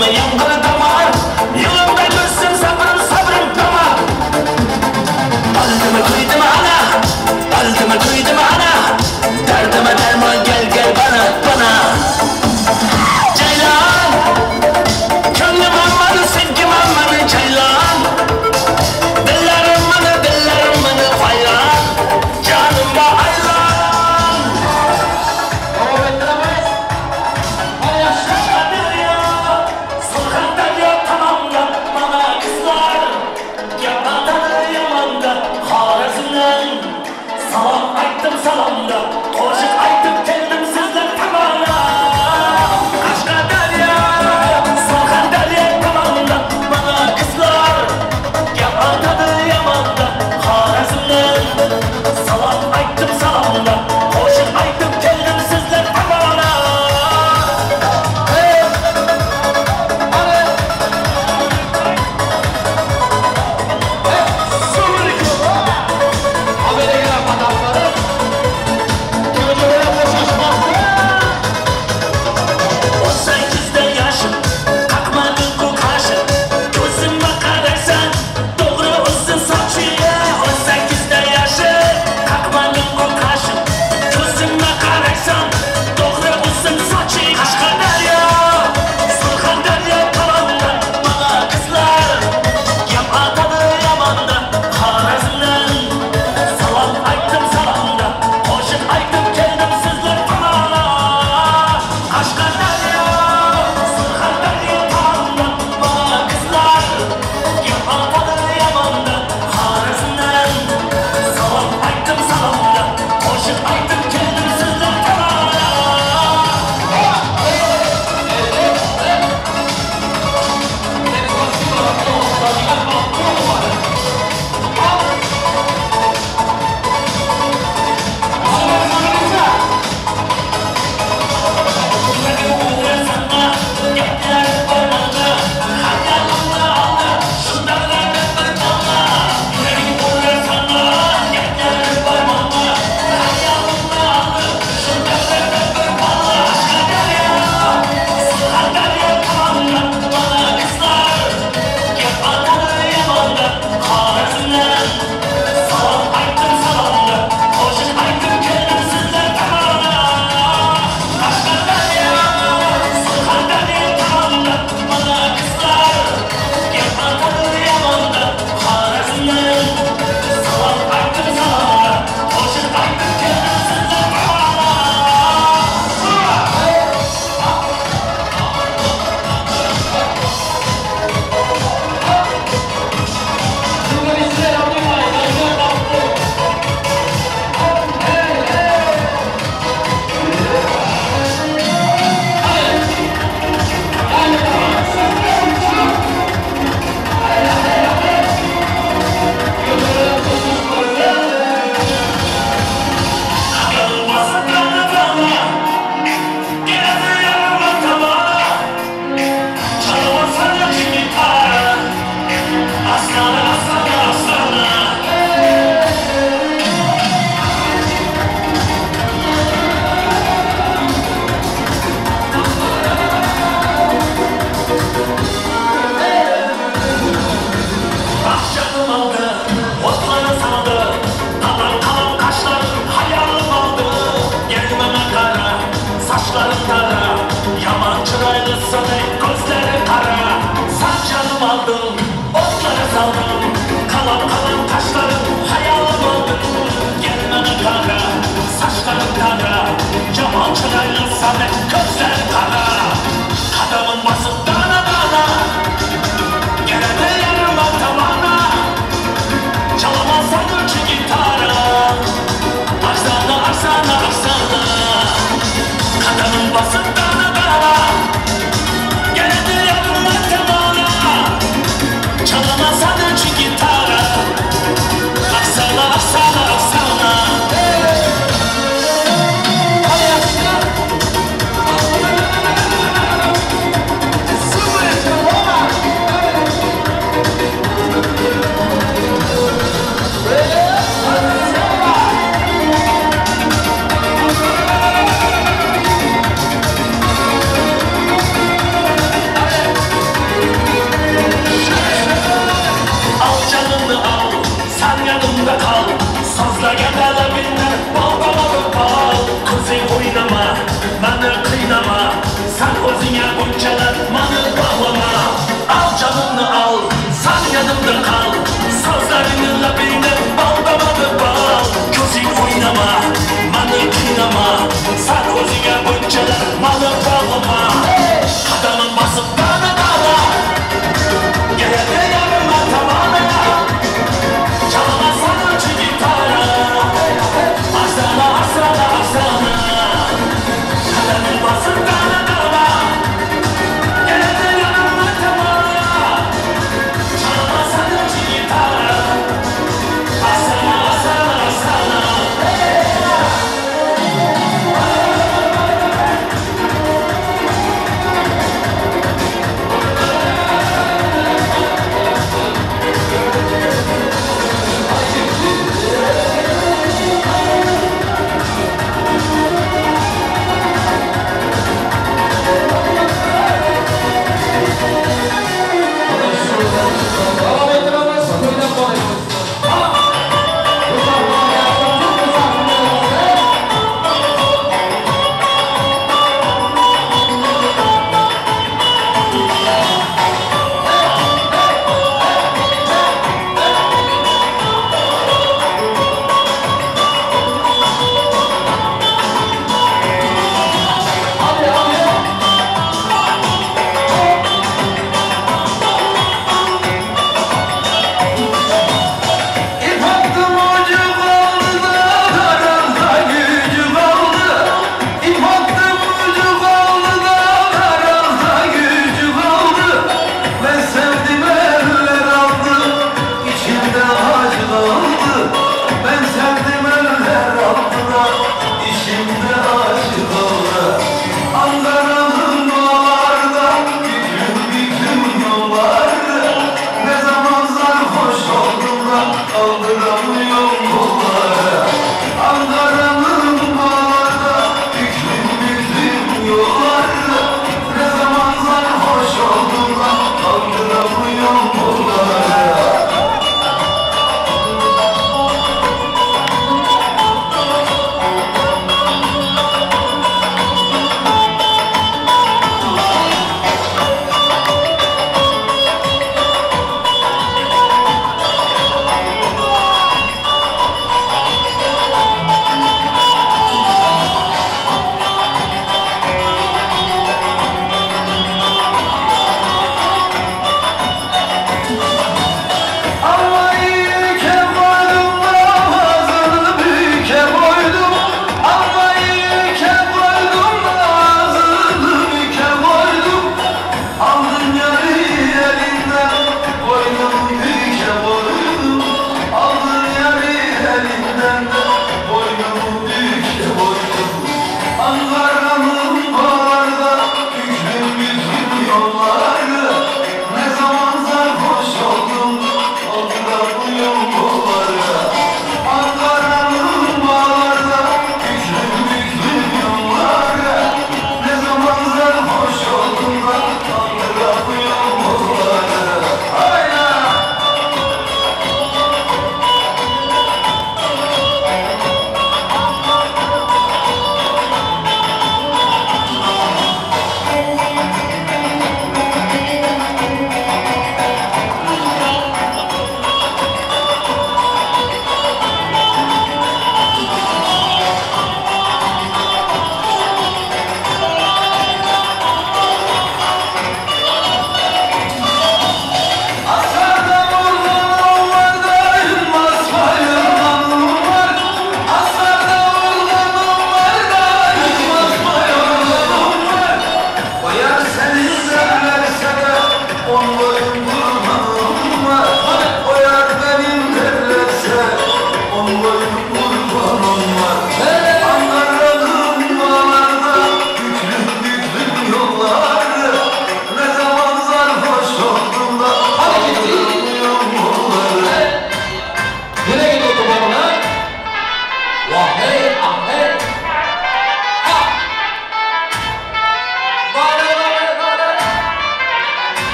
gözüme yangını damar Yılımda gözsün sabrım damar Aldımı kıydım ana Aldımı kıydım ana Derdime derman gel bana Ceylan Könlüm ammanı sevgim ammanı ceylan Dillerim bana hayran Canıma hayran Devam ettiremeyiz Yaşlar ya Sokakta ya tamamda Bana kızlar Yapanları yamanda Harazından Salam ayttım salamda Koşuk ayttım kendim sizden tamamda Aşka derya Sokak derya tamamda Bana kızlar Yapanları yamanda Harazından Salam ayttım salamda Koşuk ayttım kendim sizden tamamda mani qiynama. Sen o'zingga bunchalar mani bog'lama. Al canımni al, sen yanımda kal. Sözlerini labingda baldamadı bal. Ko'zing o'ynama, mani qiynama. Sen o'zingga bunchalar mani bog'lama. Qadamim bosib dana-dana. Gel-gel-gel tamana. Çalamazsan açı gitara. Asana, asana, asana. Kadamim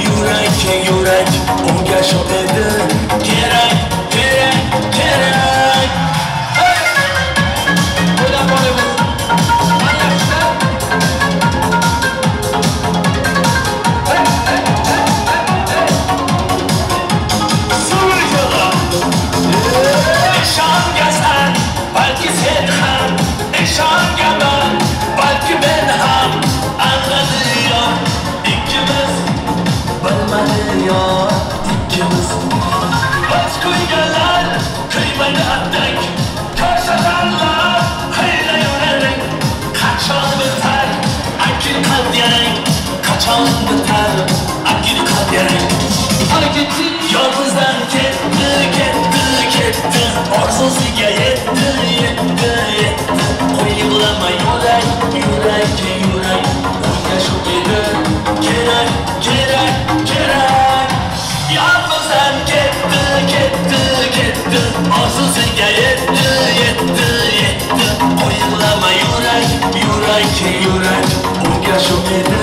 Yürek, yürek, yürek, unga shu edi kerak. Yolg'izdan ketdi, ketdi, ketdi. Orzusiga yetdi, yetdi, yetdi. Qo'y yig'lama yurak, yurak, yurak. Unga shu edi kerak, kerak, kerak. Yolg'izdan ketdi, ketdi, ketdi. Orzusiga yetdi, yetdi, yetdi. Qo'y yig'lama yurak, yurak, yurak. Unga shu edi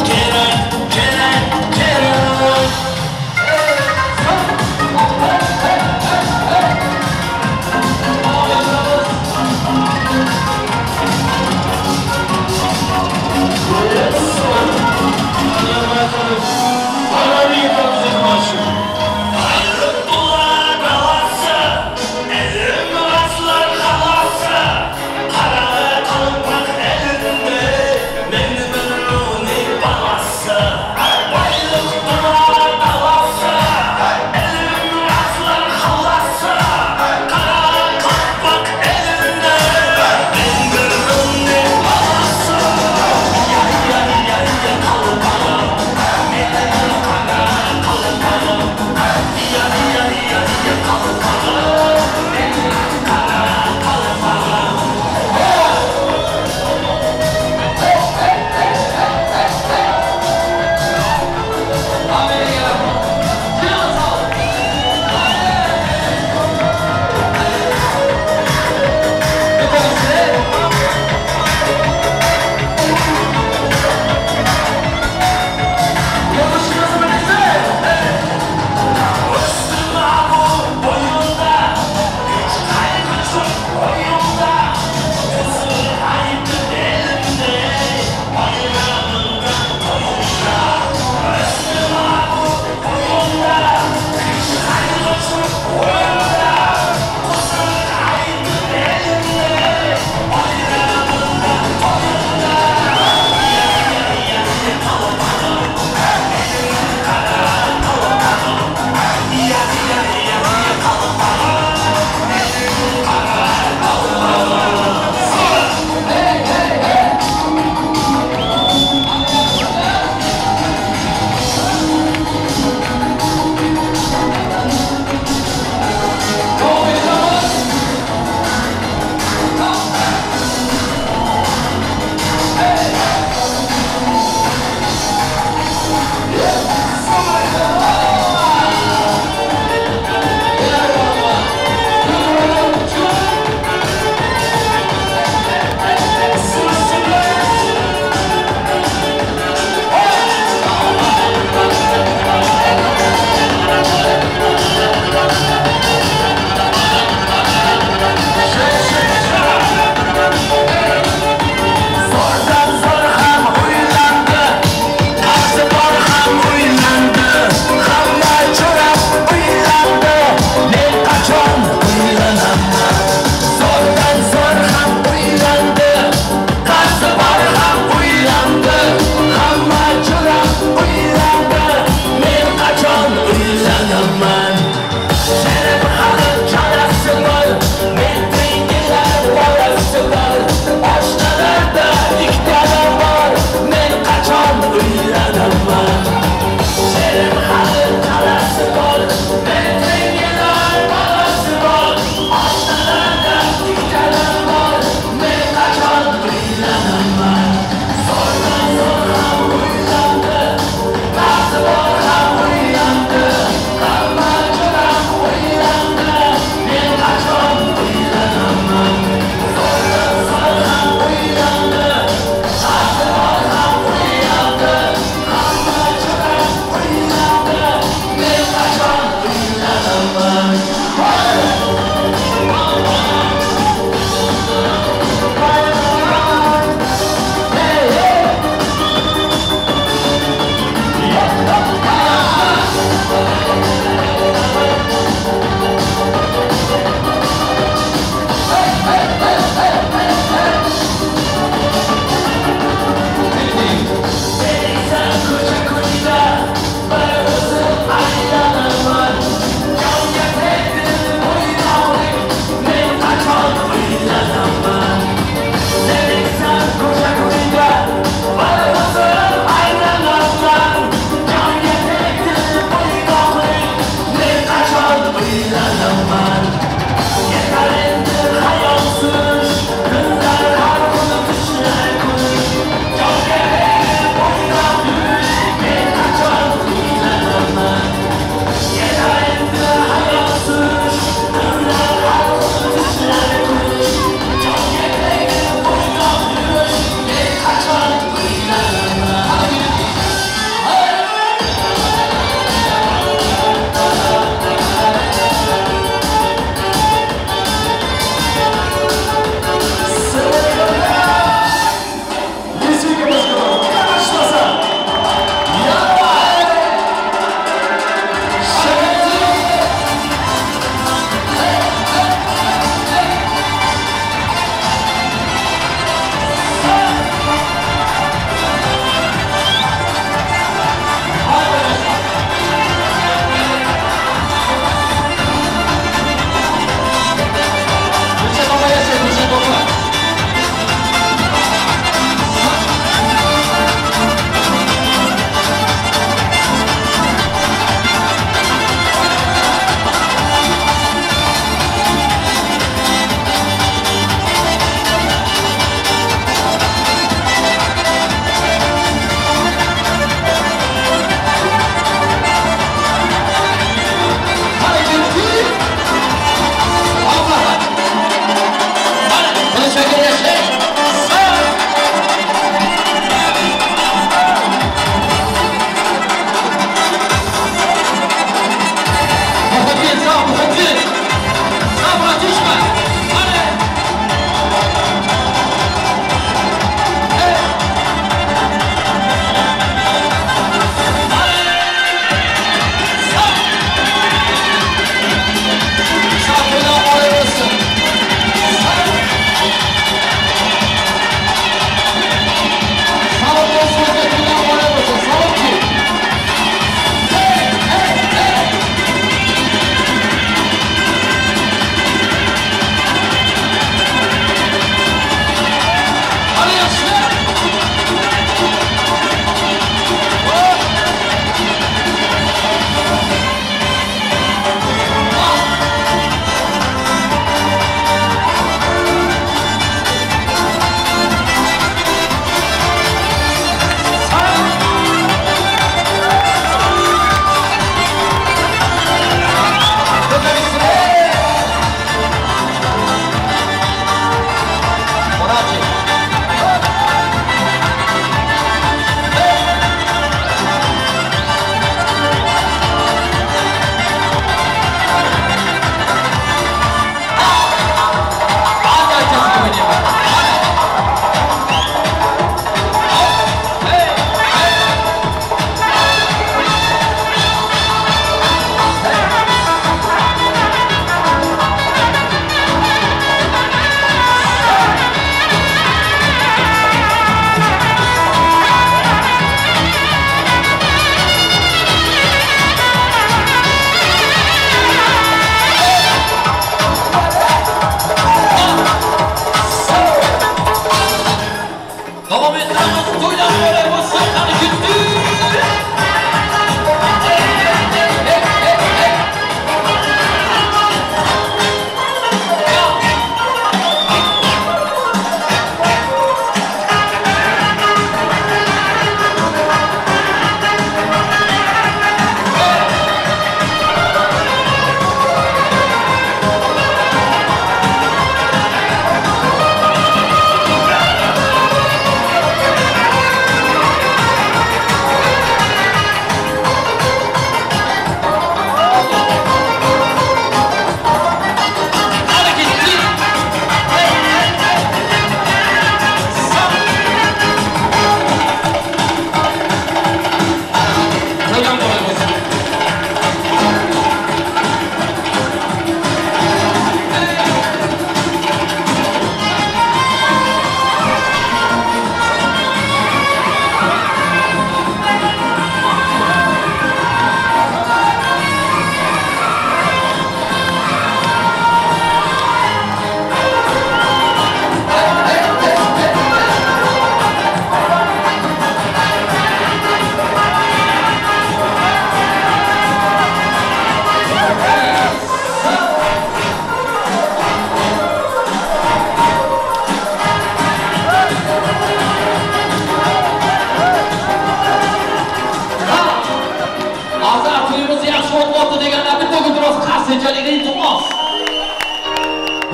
kerak, kerak, kerak.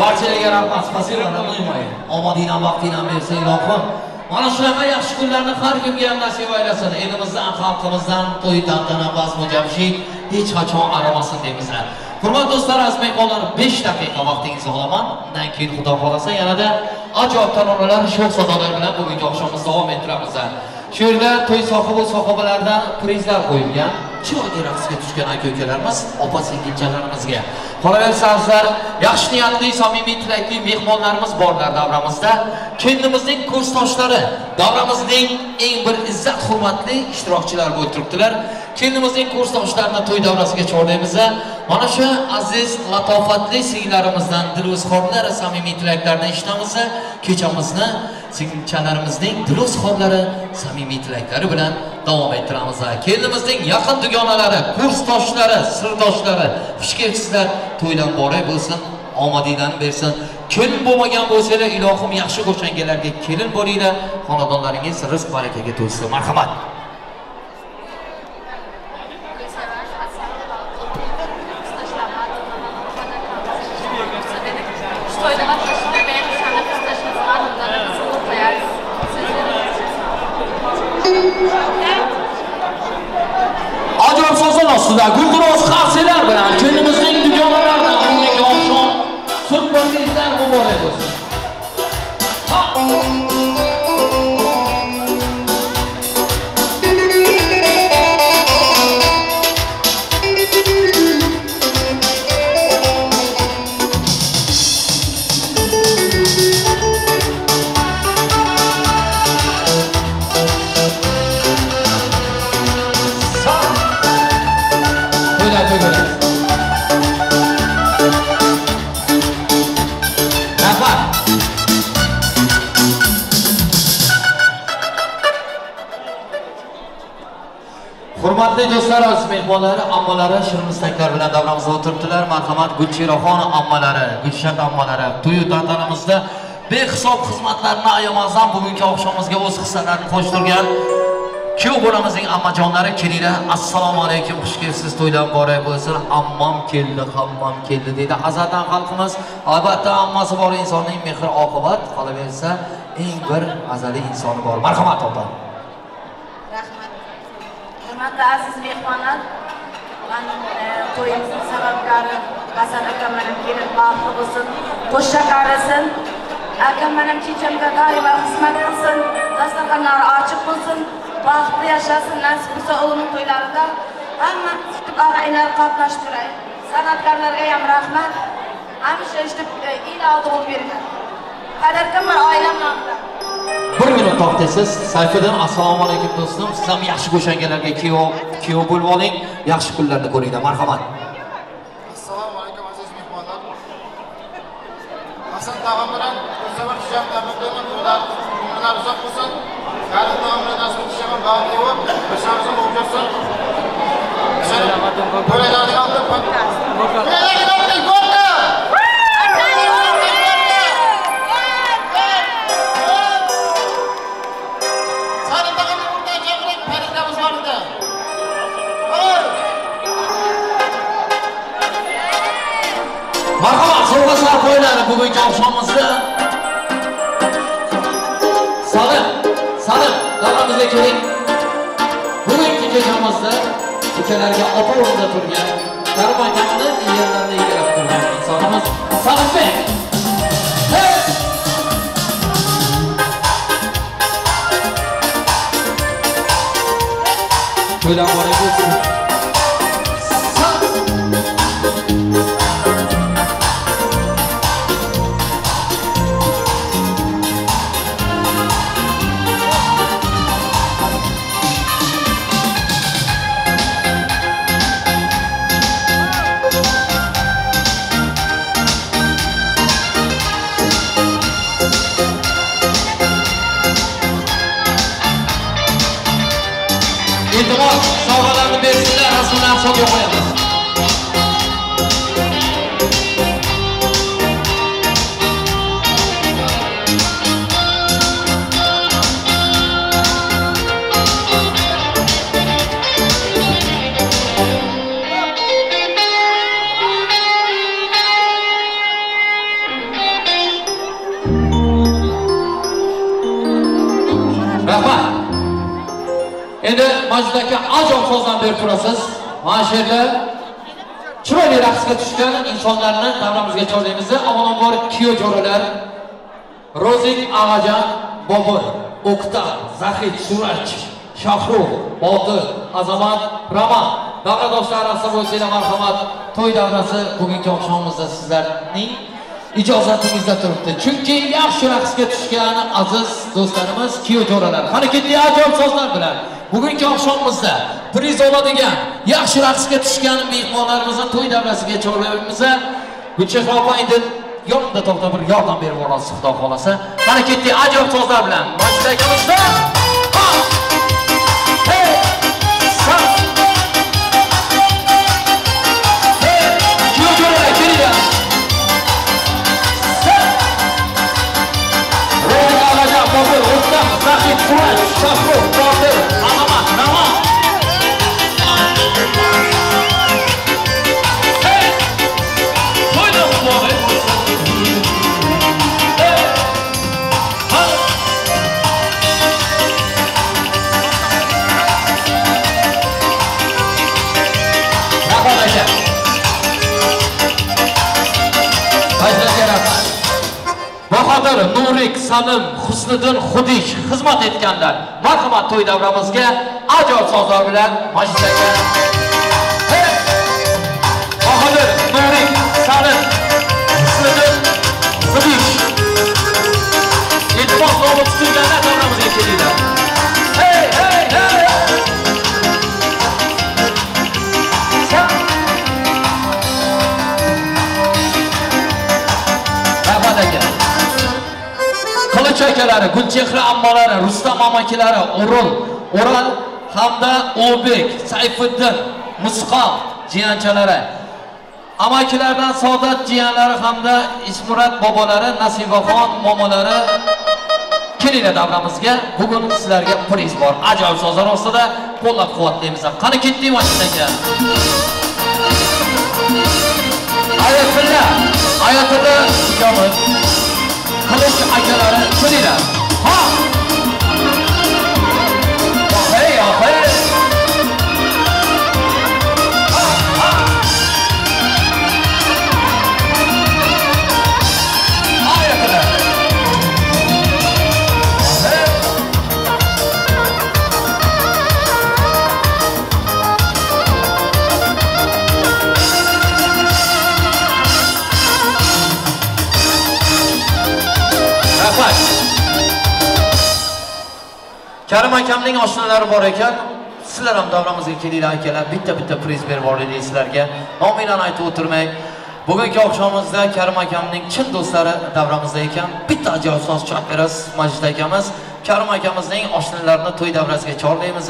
Barchalarga rahmat, spasiba, ramlayman. Omadingdan vaqtingdan bersa ilohim. Mana shunaqa yaxshi kunlarni har kimga ham nasib aylasin. Elimizdan, xalqimizdan to'y tantana bazmu jamshid hech qachon aramasin deymizlar. Hurmatli do'stlar, azmehmonlar 5 daqiqa vaqtingizni olaman. Undan keyin xudo xolasa yanada ajoyib taronalar, sho'x sadolar bilan bugungi oqshomimizni davom ettiramiz. Shu yerda to'y sohibalaridan prizlar qo'yilgan. Chiroyli raqsga tushgan aka-ukalarimiz, opa-singilchalarimizga. Qolaversangizlar, yaxshi niyatli, samimiy tilakli mehmonlarimiz borlar davramizda. Kendimizning kursdoshlari, davramizning eng bir izzat hurmatli ishtirokchilar bo'lib turibdilar. Kendimizning kursdoshlarini to'y davrasiga chorlaymiz. Mana shu aziz, latofatli singlarimizdan dilozorlar, samimiy tilaklarini eshitamiz. Kechamizni singilchalarimizning dilozorlari, samimiy tilaklari bilan davom ettiramiz. Kendimizning yaqin dugonalari, kursdoshlari, sirdoshlari, xushkelibsizlar, to'ydan boray bo'lsin, omadinglarni bersin. Kelin bo'lmagan bo'lsalar, ilohim yaxshi qo'shangalarga kelin bo'linglar, xonadonlaringiz rizq barakaga to'lsin. Marhamat. Ajoyib sozlar ostida gulduros qarsilar bilan kendimizning dugonalaridan bugungi oqshom suhbatingizlar muborak bo'lsin. Hurmatli do'stlar, aziz mehmonlar, ammalari shirinmistaklar bilan davramizda o'tiribdilar. Marhamat, Gulchiraxon ammalari, Gulshat ammalari to'y tantanamizda behisob xizmatlarni ayamasdan bugungi oqshomimizga o'z hissalarini qo'shtirgan kuyov bolamizning ammajonlari kelinglar. Assalomu alaykum, xush kelibsiz, to'ydan boray bo'lsin. Ammam keldi, hammam keldi deydi azaldan xalqimiz. Albatta, ammasi bor insonning mehr oqibat, qolaversa eng bir azaliy insoni bor. Marhamat opa. Hurmatli aziz mehmonlar, men to'yimizning sababkori Hasan akam bilan kelib baxtli bo'lsin, qo'shcha qarasin. Akam bilan chechamga doimo xizmat qilsin, dasturxonlari ochiq bo'lsin, baxtli yashasin, nasib bo'lsa o'g'lining to'ylarida hamma kutib og'aylar qatnashib turaydi. San'atkorlarga ham rahmat. Hamisha ishlab iloji bo'lib bergan. Qadrdon bir oilam nomidan. 1 minut to'xtaysiz. Sayfiddin, assalomu alaykum do'stim. Siz ham yaxshi qo'shangalarga kuyov bo'lib oling, yaxshi kunlarni ko'ringlar. Marhamat. Assalomu alaykum aziz mehmonlar. Hasan tog'am bilan o'zimizning hijab tabriklaman. Ular uzoq bo'lsin. Karim tog'am bilan nasib qilishim bag'li bo'lib, o'shamizni bo'lsin. Qo'ylarni oldim. Qo'ylarni oldim. Marhamat, sovg'alar qo'yiladi bugungi oqshomimizda. Salim, davramizga keling. Bugungi kechamizda ukalarga opa o'rnida turgan, darvoqamni yerlarni egallab turgan insonimiz Salimbek. To'ydan boray bo'lsin. İltimos, sovg'alarni bersinlar, rasmlarni hisobga qo'yamiz. Majid aka ajoyib sozdan berib turasiz. Mana shu yerda chiroyli raqsga tushgan insonlarni davramizga chorlaymiz. Avvalambor Kiyo jo'ralar, Rozik Ag'ajan, Bobur, O'ktar, Zahid, Suraj, Shahruh, Botir, Azamat, Rama, davradoshlar asabosiga marhamat. To'y davrasi bugungi oqshomimizda sizlarning ijozatingizda turibdi. Chunki yaxshi raqsga tushgan aziz do'stlarimiz Kiyo jo'ralar harakatli ajoyib sozlar bilan bugungi oqshomimizda priz oladigan yaxshi raqsga tushgan mehmonlarimizni to'y davrasiga chorlaymiz. Gulchehra opa endi yonida to'xtab bir yordam berib olasiz, xudo xolasa. Harakatli ajoyib sozlar bilan Majid akamizda Zahid, Suraj, Shahruh, Botir, Azamat, Rama. To'yda muborak bo'lsin. Rahmat aka. Majlisga rahmat. Bahodir, Nurik, Salim, Husniddin, Xudish xizmat etganlar. Marhamat to'y davramizga ajoyib sozlar bilan Majid aka. Bahodir, Nurik, Salim, Husniddin, Xudish. Iltimos olib tutilganlar davramizga kelinglar. Hey, hey, hey. Rahmat aka. Qilich akalari, Gulchehra ammolari, Rustam amakilari, O'ral hamda O'bek, Sayfiddin, Musqoq jiyanchalari, amakilardan Saodat jiyanlari hamda Ismurat bobolari, Nasibaxon momalari kelinglar davramizga. Bugun sizlarga priz bor. Ajoyib sozlar ostida qo'llab-quvvatlaymiz. Qani ketdik mashinaga. Ayatilla ijobat Qilich akalari kelinglar. Ha! Hey, hey. Karim akamning oshnalari bor ekan. Sizlar ham davramizga kelinglar akalar. Bitta priz berib olaylik sizlarga. Nominani aytib o'tirmay. Bugungi oqshomimizda Karim akamning chin do'stlari davramizda ekan. Bitta ajoyib so'z chop berasiz Majid akamiz. Karim akamizning oshnalarini to'y davrasiga chorlaymiz.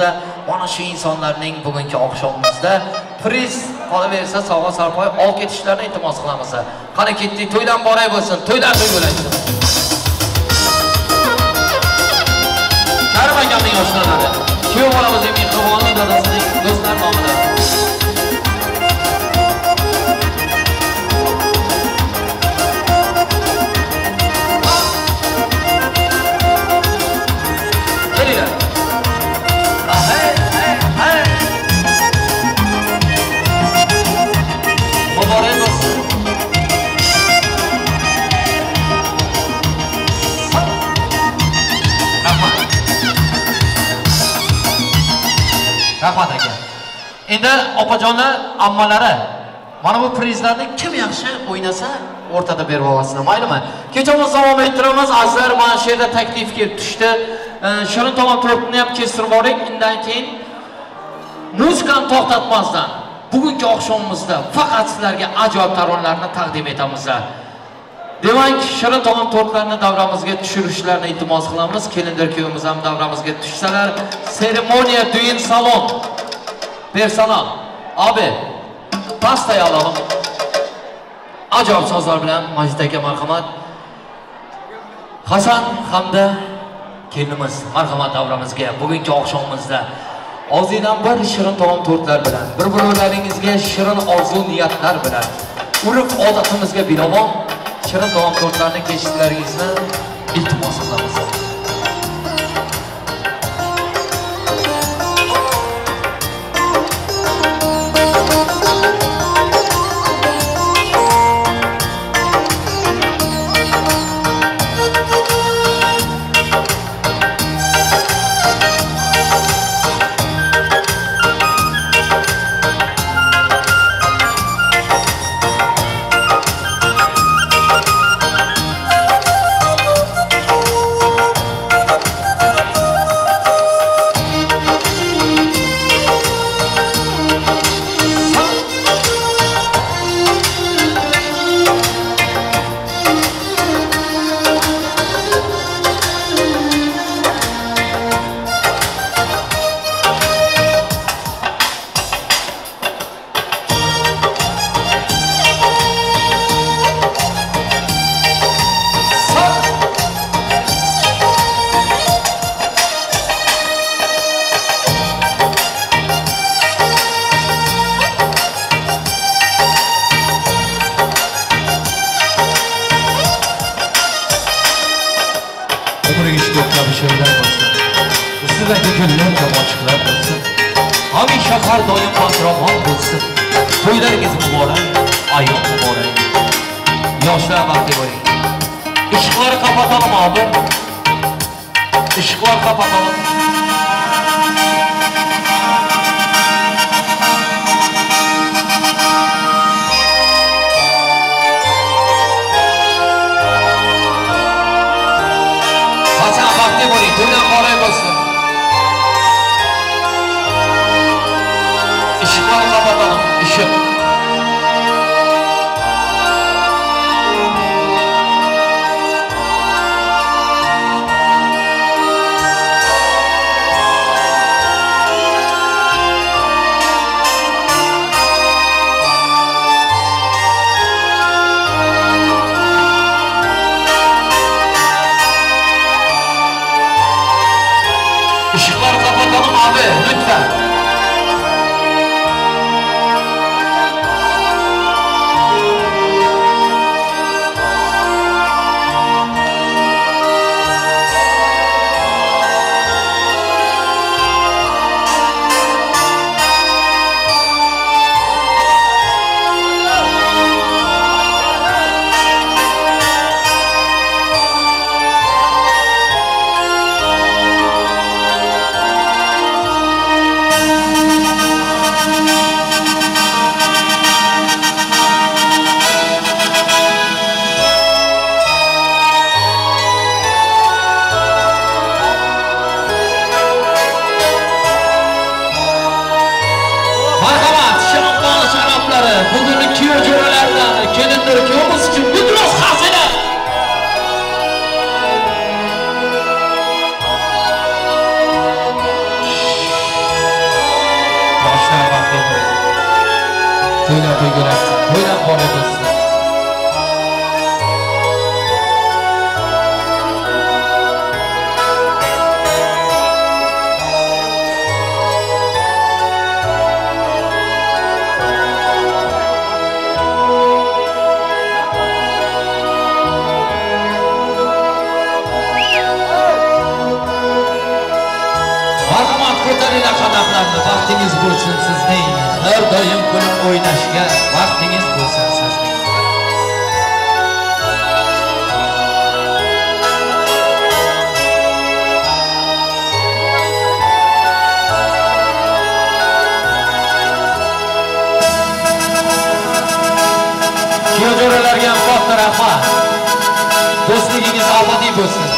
Mana shu insonlarning bugungi oqshomimizda priz qolaversa sog'a sarpoy olib ketishlarini iltimos qilamiz. Qani ketdik, to'ydan boray bo'lsin. To'ylar to'y bo'laydi. Karim akamning oshnalari, kuyov bolamizning mehribonlik dadasining do'stlar nomidan. Kelinglar. Hey, hey, hey. Muborak bo'lsin. Rahmat aka. Endi opajonlar, ammalari, mana bu prizlarni kim yaxshi o'ynasa o'rtada berib olasizlar, maylimi? Kechamiz davom ettiramiz. Azizlar, mana shu yerda taklif kelib tushdi. Shirin tomon to'rtni ham kestirib oling. Undan keyin muzikani to'xtatmasdan bugungi oqshomimizda faqat sizlarga ajoyib taronlarni taqdim etamiz. Demak, shirin tomon to'rtlarni davramizga tushirishlarini iltimos qilamiz. Kelinlar kuyovimiz ham davramizga tushsalar, seremoniya düğün salon personal abi pastay alalım. Ajoyib sozlar bilan Majid aka marhamat. Hasan hamda kelinimiz marhamat davramizga bugungi oqshomimizda og'zingdan bir shirin tomon to'rtlar bilan, bir-birlaringizga shirin orzu niyatlar bilan, urf odatimizga binoan shirin tomon to'rtlarni kesishlaringizni iltimos qilamiz. qo'shiqlar bo'lsin. Ustidagi gullar tomochiqlar bo'lsin. Hamisha har doim faxromon bo'lsin. To'ylaringiz muborak, ayon muborak. Yoshlar baxtli bo'ling. Ishqlar qapatalım abi. Işıklar kapatalım. Hasan bakti bunu, to'ydan qolay bo'lsin. Işıklar kapatalım, ışık. Işıkları kapatalım abi, lütfen. Bugün iki hocalardan kelindir ki olması için bu biraz hazine. Başlar bakıyor. Toylar toygulasın, toylar koruyorsun. Vaktiniz bo'lsin sizning, har doim kulib o'ynashga vaqtingiz bo'lsin sizning. Kuyovjo'ralarga ham katta rahmat. Do'stligingiz abadiy bo'lsin.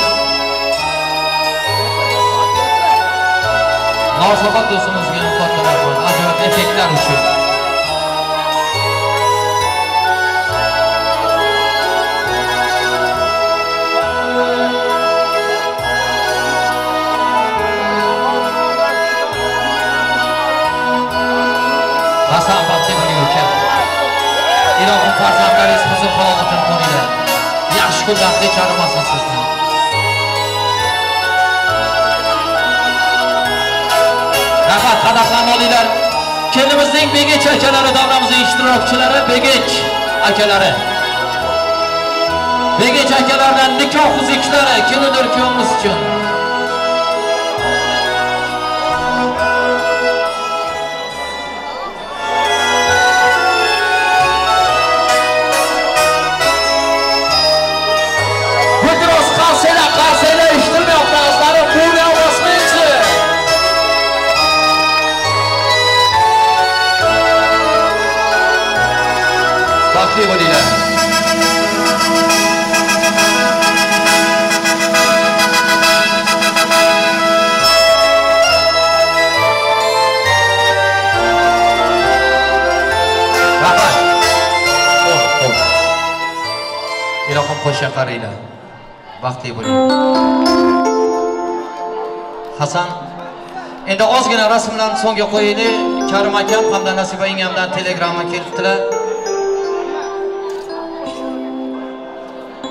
Munosabat do'stimizga ham katta rahmat. Ajoyib effektlar uchun. Hasan baxtli bo'ling uka. Ilohim farzandlaringiz huzur halovatini qo'yinglar. Yaxshi kunlarga chaqirmasin sizni. Rahmat, qadaqlarni olinglar. Kelimizning Begich akalari, davramizning ishtirokchilari, Begich akalari. Begich akalardan nikoh uziklari kelidir kuyovimiz uchun. Budros qarsayla ishtirmoqda azlari qo'lga bosmaychi. Baxtli bo'linglar. Rahmat. Ilohim qo'sha qaranglar. Baxtli bo'ling. Hasan, endi ozgina rasmlarni so'ngga qo'yaylik. Karim akam hamda Nasiba yengamdan telegramma kelibdilar.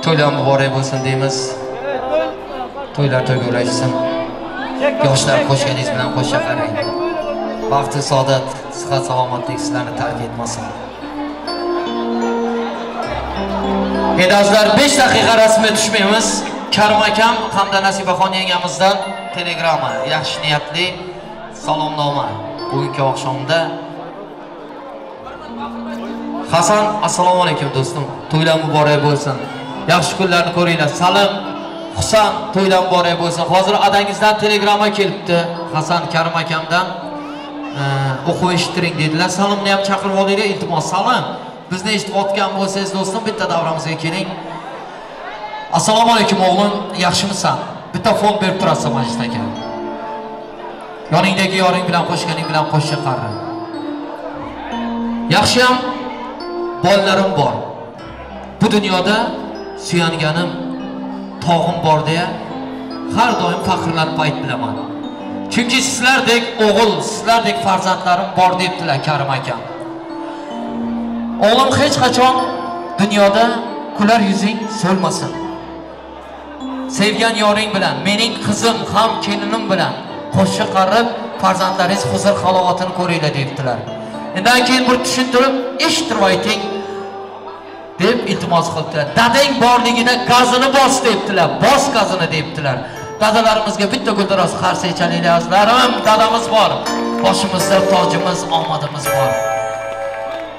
To'ylar muborak bo'lsin deymiz. To'ylar to'ygullashsin. Yoshlar qo'shganingiz bilan qo'sha qarang. Baxti, saodat, sihat, salomatlik sizlarni tark etmasin. Endi azlar 5 daqiqa rasmga tushmaymiz. Karim akam hamda Nasibaxon yengamizdan telegramma, yaxshi niyatli salomnoma. Bugungi oqshomda Hasan, assalomu alaykum do'stim. To'ylar muborak bo'lsin. Yaxshi kunlarni ko'ringlar. Salim, Husan, to'ylar muborak bo'lsin. Hozir adangizdan telegramma kelibdi. Hasan Karim akamdan o'qib eshittiring dedilar. Salimni ham chaqirib olaylik, iltimos. Salim, bizni eshitayotgan bo'lsangiz do'stim, bitta davramizga keling. Assalomu alaykum o'g'lim, yaxshimisan? Bitta fon berib turasiz majlis aka. Yoningdagi yoring bilan qo'shganing bilan qo'shcha qarri. Yaxshiyam bolalarim bor. Bu dunyoda suyanganim, tog'im bor deya har doim faxrlanib ayt bilaman. Chunki sizlardek o'g'il, sizlardek farzandlarim bor debdilar Karim akam. O'g'lim hech qachon dunyoda kular yuzing so'lmasin. Sevgan yoring bilan, mening qizim ham kelinim bilan qo'shcha qarib, farzandlaringiz huzur halovatini ko'ringlar debdilar. Undan keyin bir tushuntirib, eshittirib ayting deb iltimos qildilar. Dadang borligida gazini bos debdilar. Bos gazini debdilar. Dadalarimizga bitta guldiroz qarsa aytaylik azizlarim, dadamiz bor. Boshimizda tojimiz, omadimiz bor.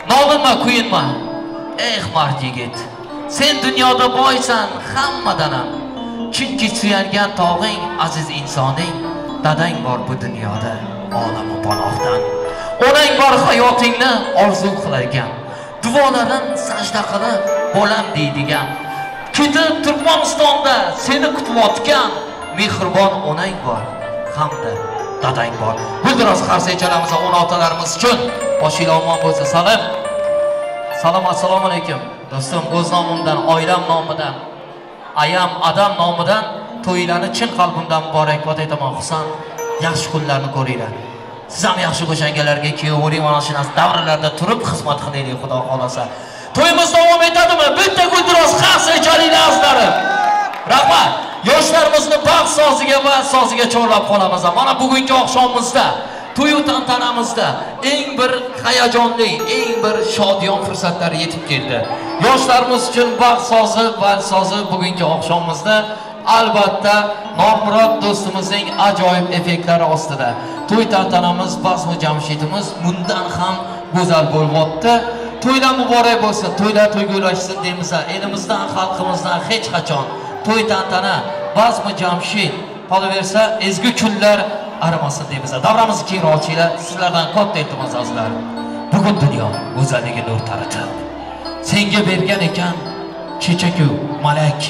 Nolinma, kuyinma. Ey mard yigit, sen dunyoda boysan hammadan ham. Chunki suyangan tog'ing, aziz insoning, dadang bor bu dunyoda, olami panohdan. Onang bor hayotingni orzu qilar ekan. Duolarin sajda qilib bo'lam deydigan. Ketib Turkmanistonda seni kutayotgan mehribon onang bor, hamda dadang bor. Guldiroz qarsa chalamiz ona otalarimiz uchun. Boshinglar omon bo'lsin. Salim. Salom, assalomu alaykum. Do'stim, o'z nomimdan, oilam nomidan, ayam adam nomidan to'ylarni chin qalbimdan muborakbod aytaman. Husan, yaxshi kunlarni ko'ringlar. Siz ham yaxshi qo'shangalarga kuyoving mana shu davrlarda turib xizmat qilaylik, xudo xolasa. To'yimiz davom etadimi? Bitta guldiroz qarsa chalinglar azizlarim. Rahmat. Yoshlarimizni baxt soziga va soziga chorlab qolamiz. Mana bugungi oqshomimizda, to'y tantanamizda eng bir hayajonli, eng bir shodiyon fursatlar yetib keldi. Yoshlarimiz uchun baxt sozi va sozi bugungi oqshomimizda albatta Nomurod do'stimizning ajoyib effektlari ostida. To'y tantanamiz, Basmu Jamshidimiz bundan ham go'zal bo'lyapti. To'ylar muborak bo'lsin, to'ylar to'yga ulashsin deymiz. Elimizdan, xalqimizdan hech qachon to'y tantana, Basmu Jamshid qolaversa ezgu kunlar aramasin deymiz. Davramizni keng ochinglar, sizlardan katta iltimos azizlar. Bugun dunyo go'zalligi nur taratib, senga bergan ekan chechaku malak.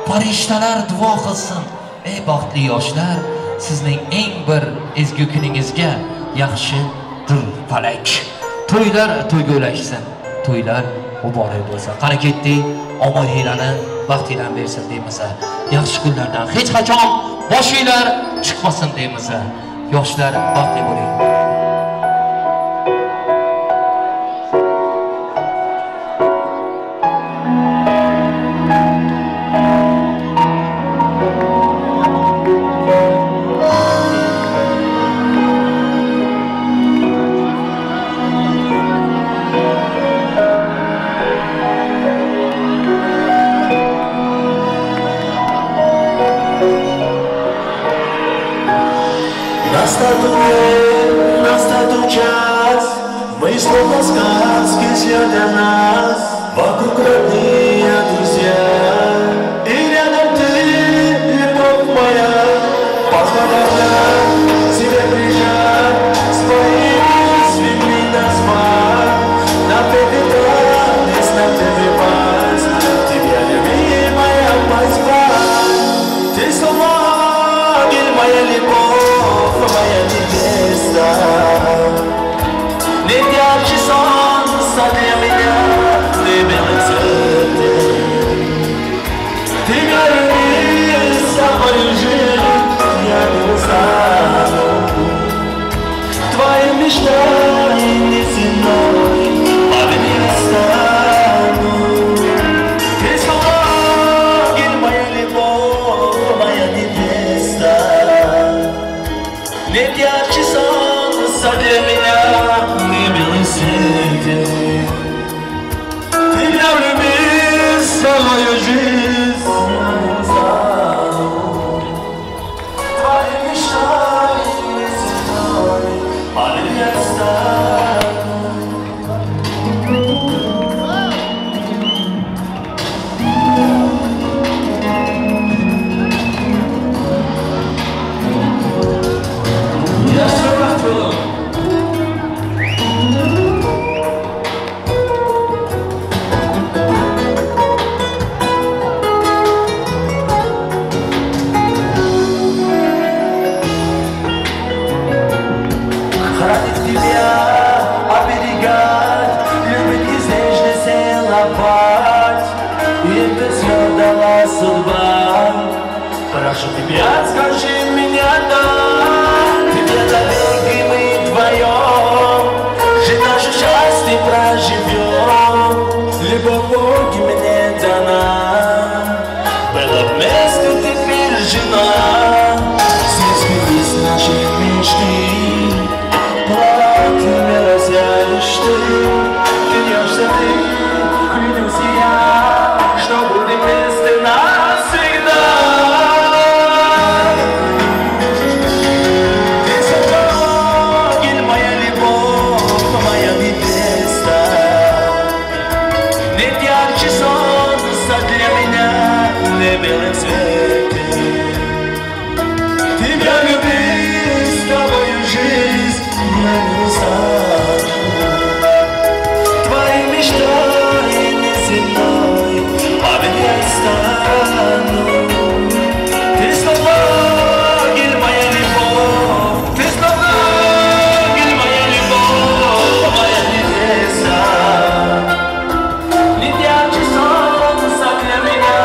Farishtalar duo qilsin, ey baxtli yoshlar, sizning eng bir ezgu kuningizga yaxshidir falak. To'ylar to'yga ulashsin, to'ylar muborak bo'lsin. Qani ketdik, omonligini, baxtinglarni bersin deymiz. Yaxshi kunlardan hech qachon boshinglar chiqmasin deymiz. Yoshlar baxtli bo'ling. Настал час, мы словно сказки для нас, вокруг родные друзья, и рядом ты, любовь моя, позволяя себе прижать своими святыми назвать, на пепета, на тебе тебя любимая москва, ты словно ангел, моя любовь, моя невеста. Летящий солнце для меня, ты белый цвет. это звезда судьба. Прошу тебя, скажи меня, да, тебе навеки мы вдвоем, жить наше счастье проживем. Любовь Боги мне дана, было вместе, теперь жена. Здесь сбились наши мечты, платьями разъявишь ты, клянешься ты, клянусь я, что будем вместе навсегда. Белым цветом тебя любить, с тобою жизнь я не устану. Твои мечты неземной, а ведь я стану. Ты снова гель моя любовь, ты снова гель моя любовь, моя невеста. Летящий солнце для меня.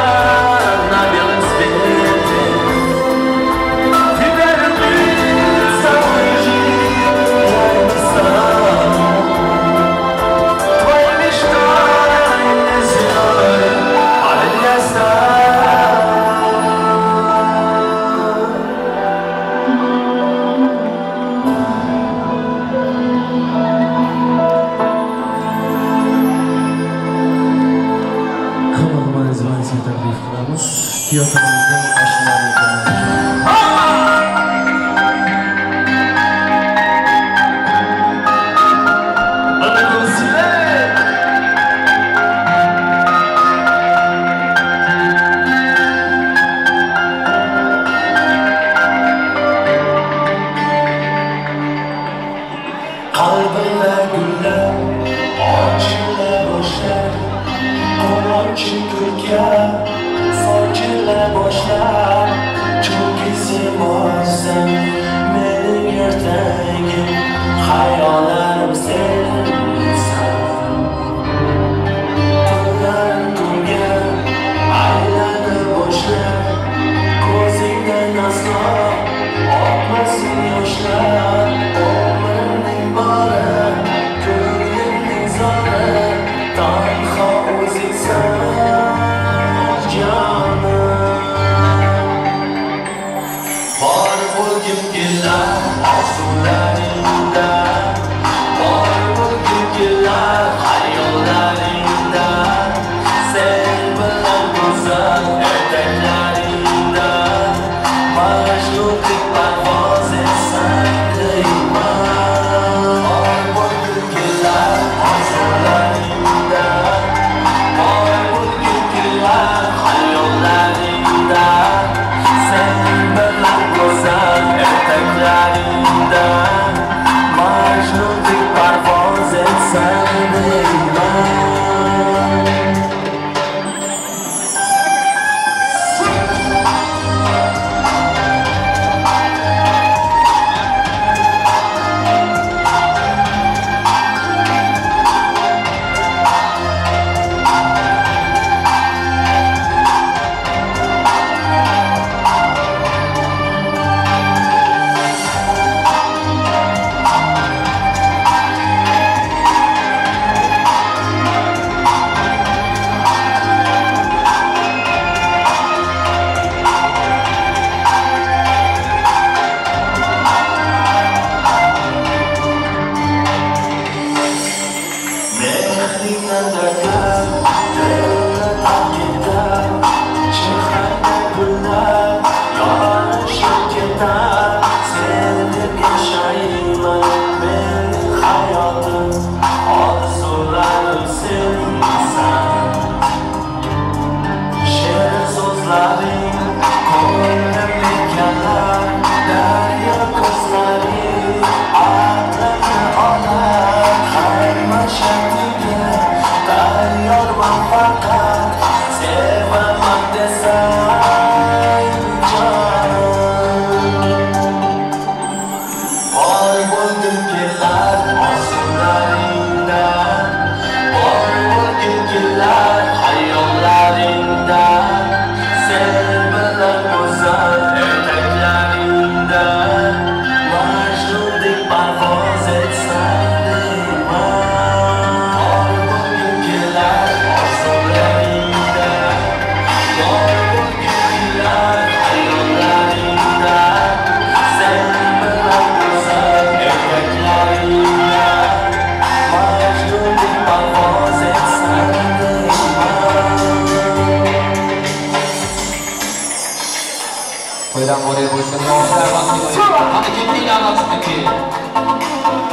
To'ydan bo'ray bo'lsin, yoshlar vaqti. Hadi ketdinglar anasiki.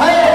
Hey!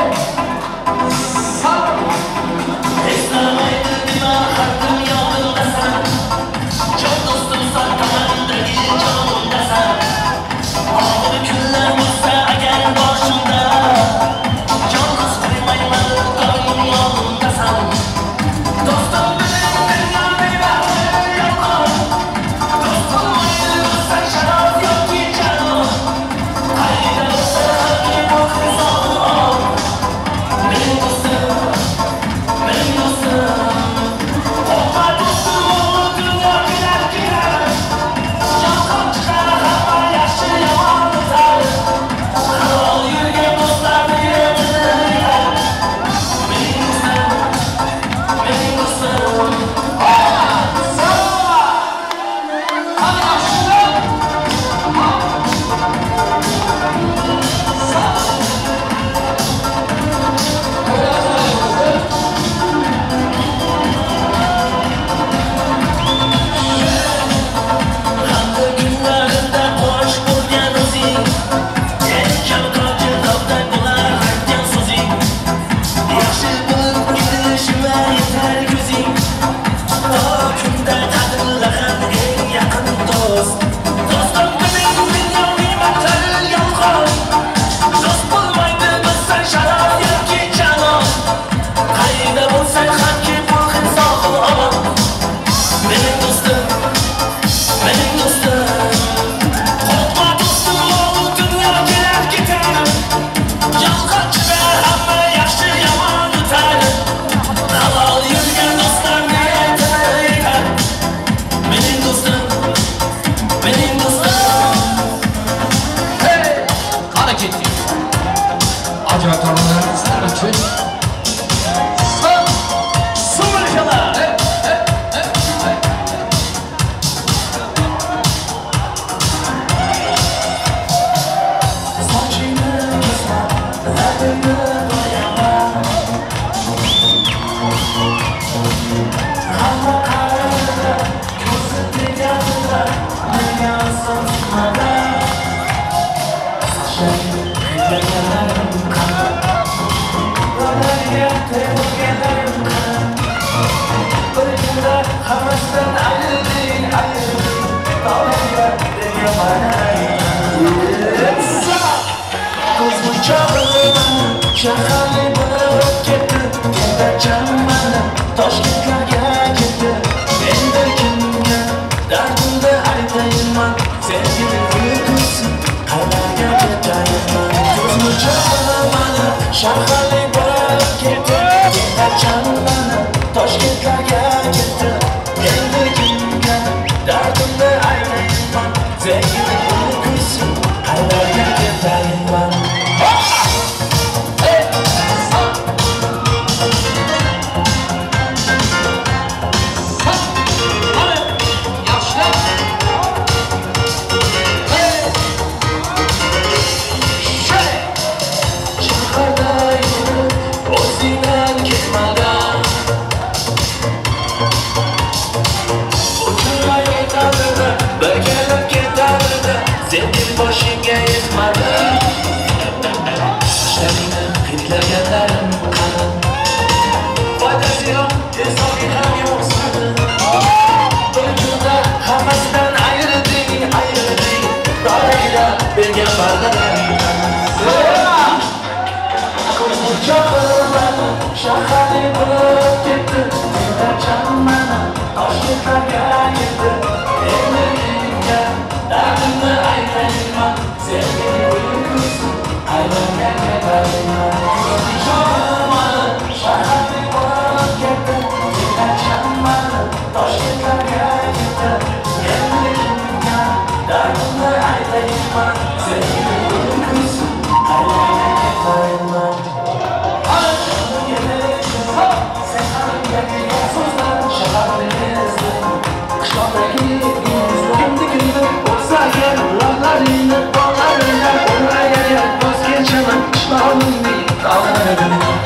I'll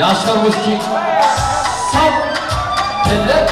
Yaşar Muski Sap Elle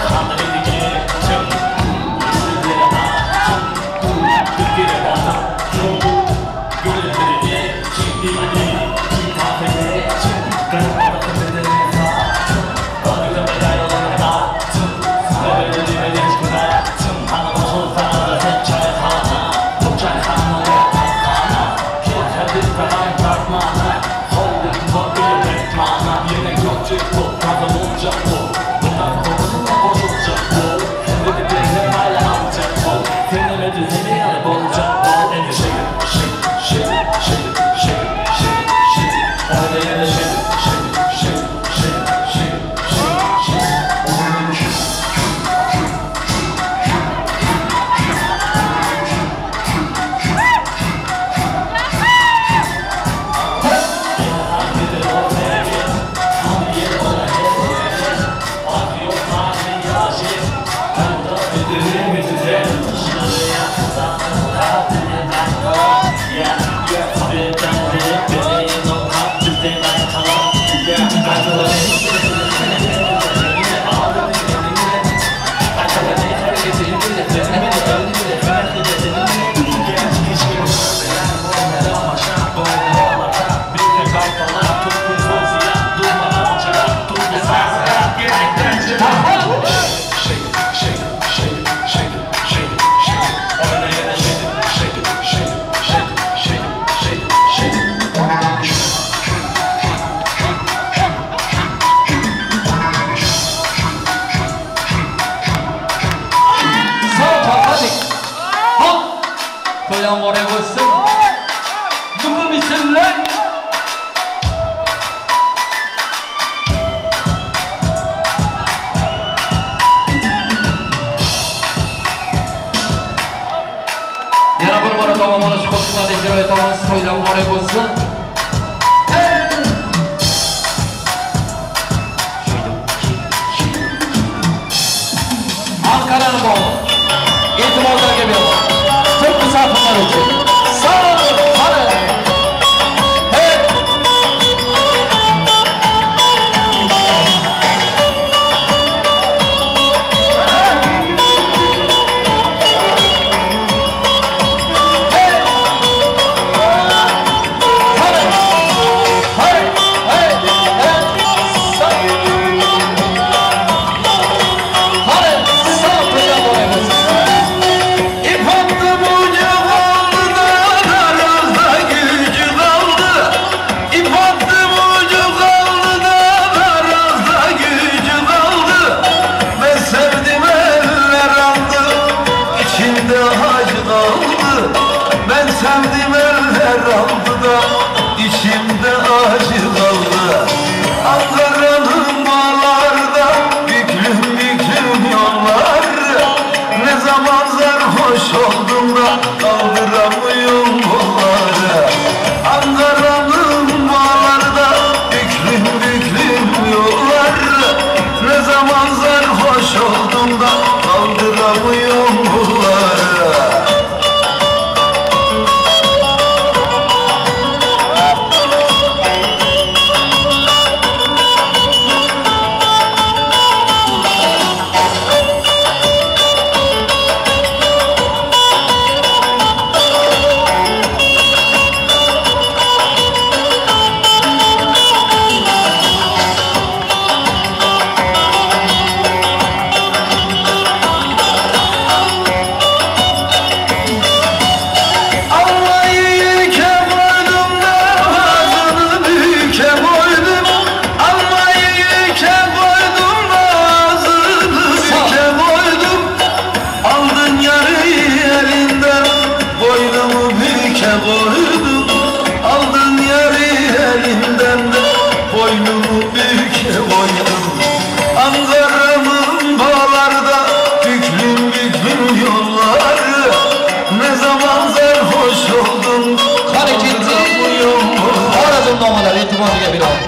iltimotiga binoan.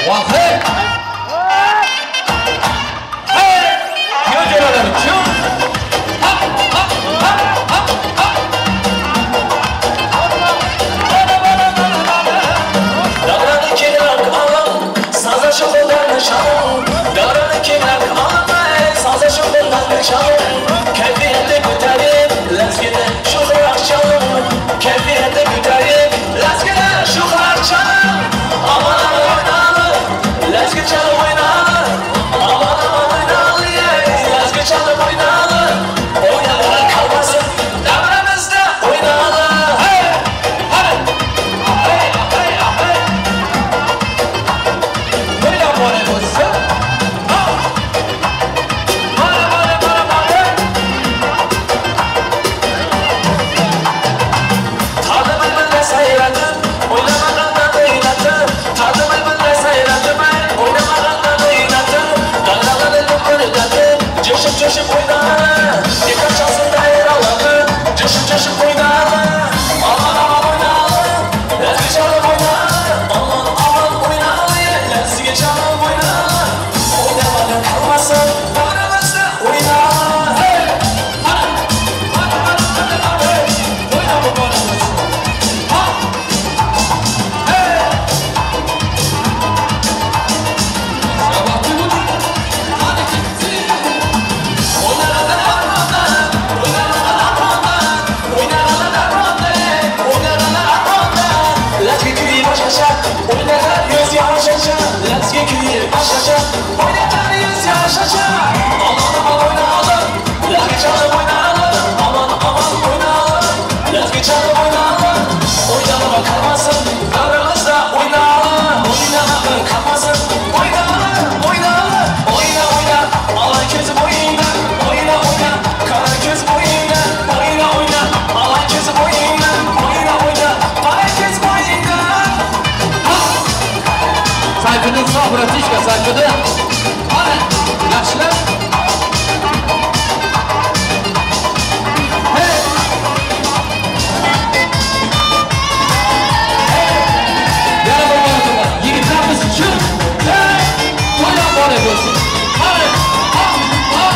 Vahid! Hey! Yo'jalalar uchun! Davrani kenglar qilib, saza sho'xdan nishon. Davrani kenglar qilib, saza sho'xdan nishon. Kayfiyatni ko'tarib, lazgida sho'xarchon. Kayfiyatni ko'tarib, lazgida sho'xarchon. Aman oynali, lazgida chalib oynali. Aman oynali, lazgida chalib oynali. O'ynalar qalmasin, davramizda oynali. Hey! Hey! Hey! Hey! Hey! O'yna bora bo'lsa. Coşup oynar, dikkat çalsın dair alanı. Coşup oynar, aman aman oynar. Lezgi çalıp oynar, aman oynar. Lezgi çalıp oynar, oynamadan kalmasın. Aramızda oynar. Hey! Hadi, oyna bu aramızda. Hey! Sabah tümü hadi gitti. Oynalar yüz yavaşaça, lazgi kuyir başaça. Oynalar yüz yavaşaça, aman aman oynayalım. Lazgi çalıp oynayalım, aman aman oynayalım. Lazgi çalıp oynayalım, oynamama kalmasın. Aramızda oynayalım, oynamama kalmasın. Oynayalım, oynayalım, oyna oyna. Alan gözü boyuna, oyna oyna. Kara göz boyuna, oyna oyna. Alan gözü boyuna, oyna oyna. Kara göz boyuna. Sayfının sağ bratişka sayfada. Hadi, yaşlar. Hey! Hey! Yana bakalım. Yigitlerimiz için. Hey! Oyna bana görsün. Hadi. Ha! Ha!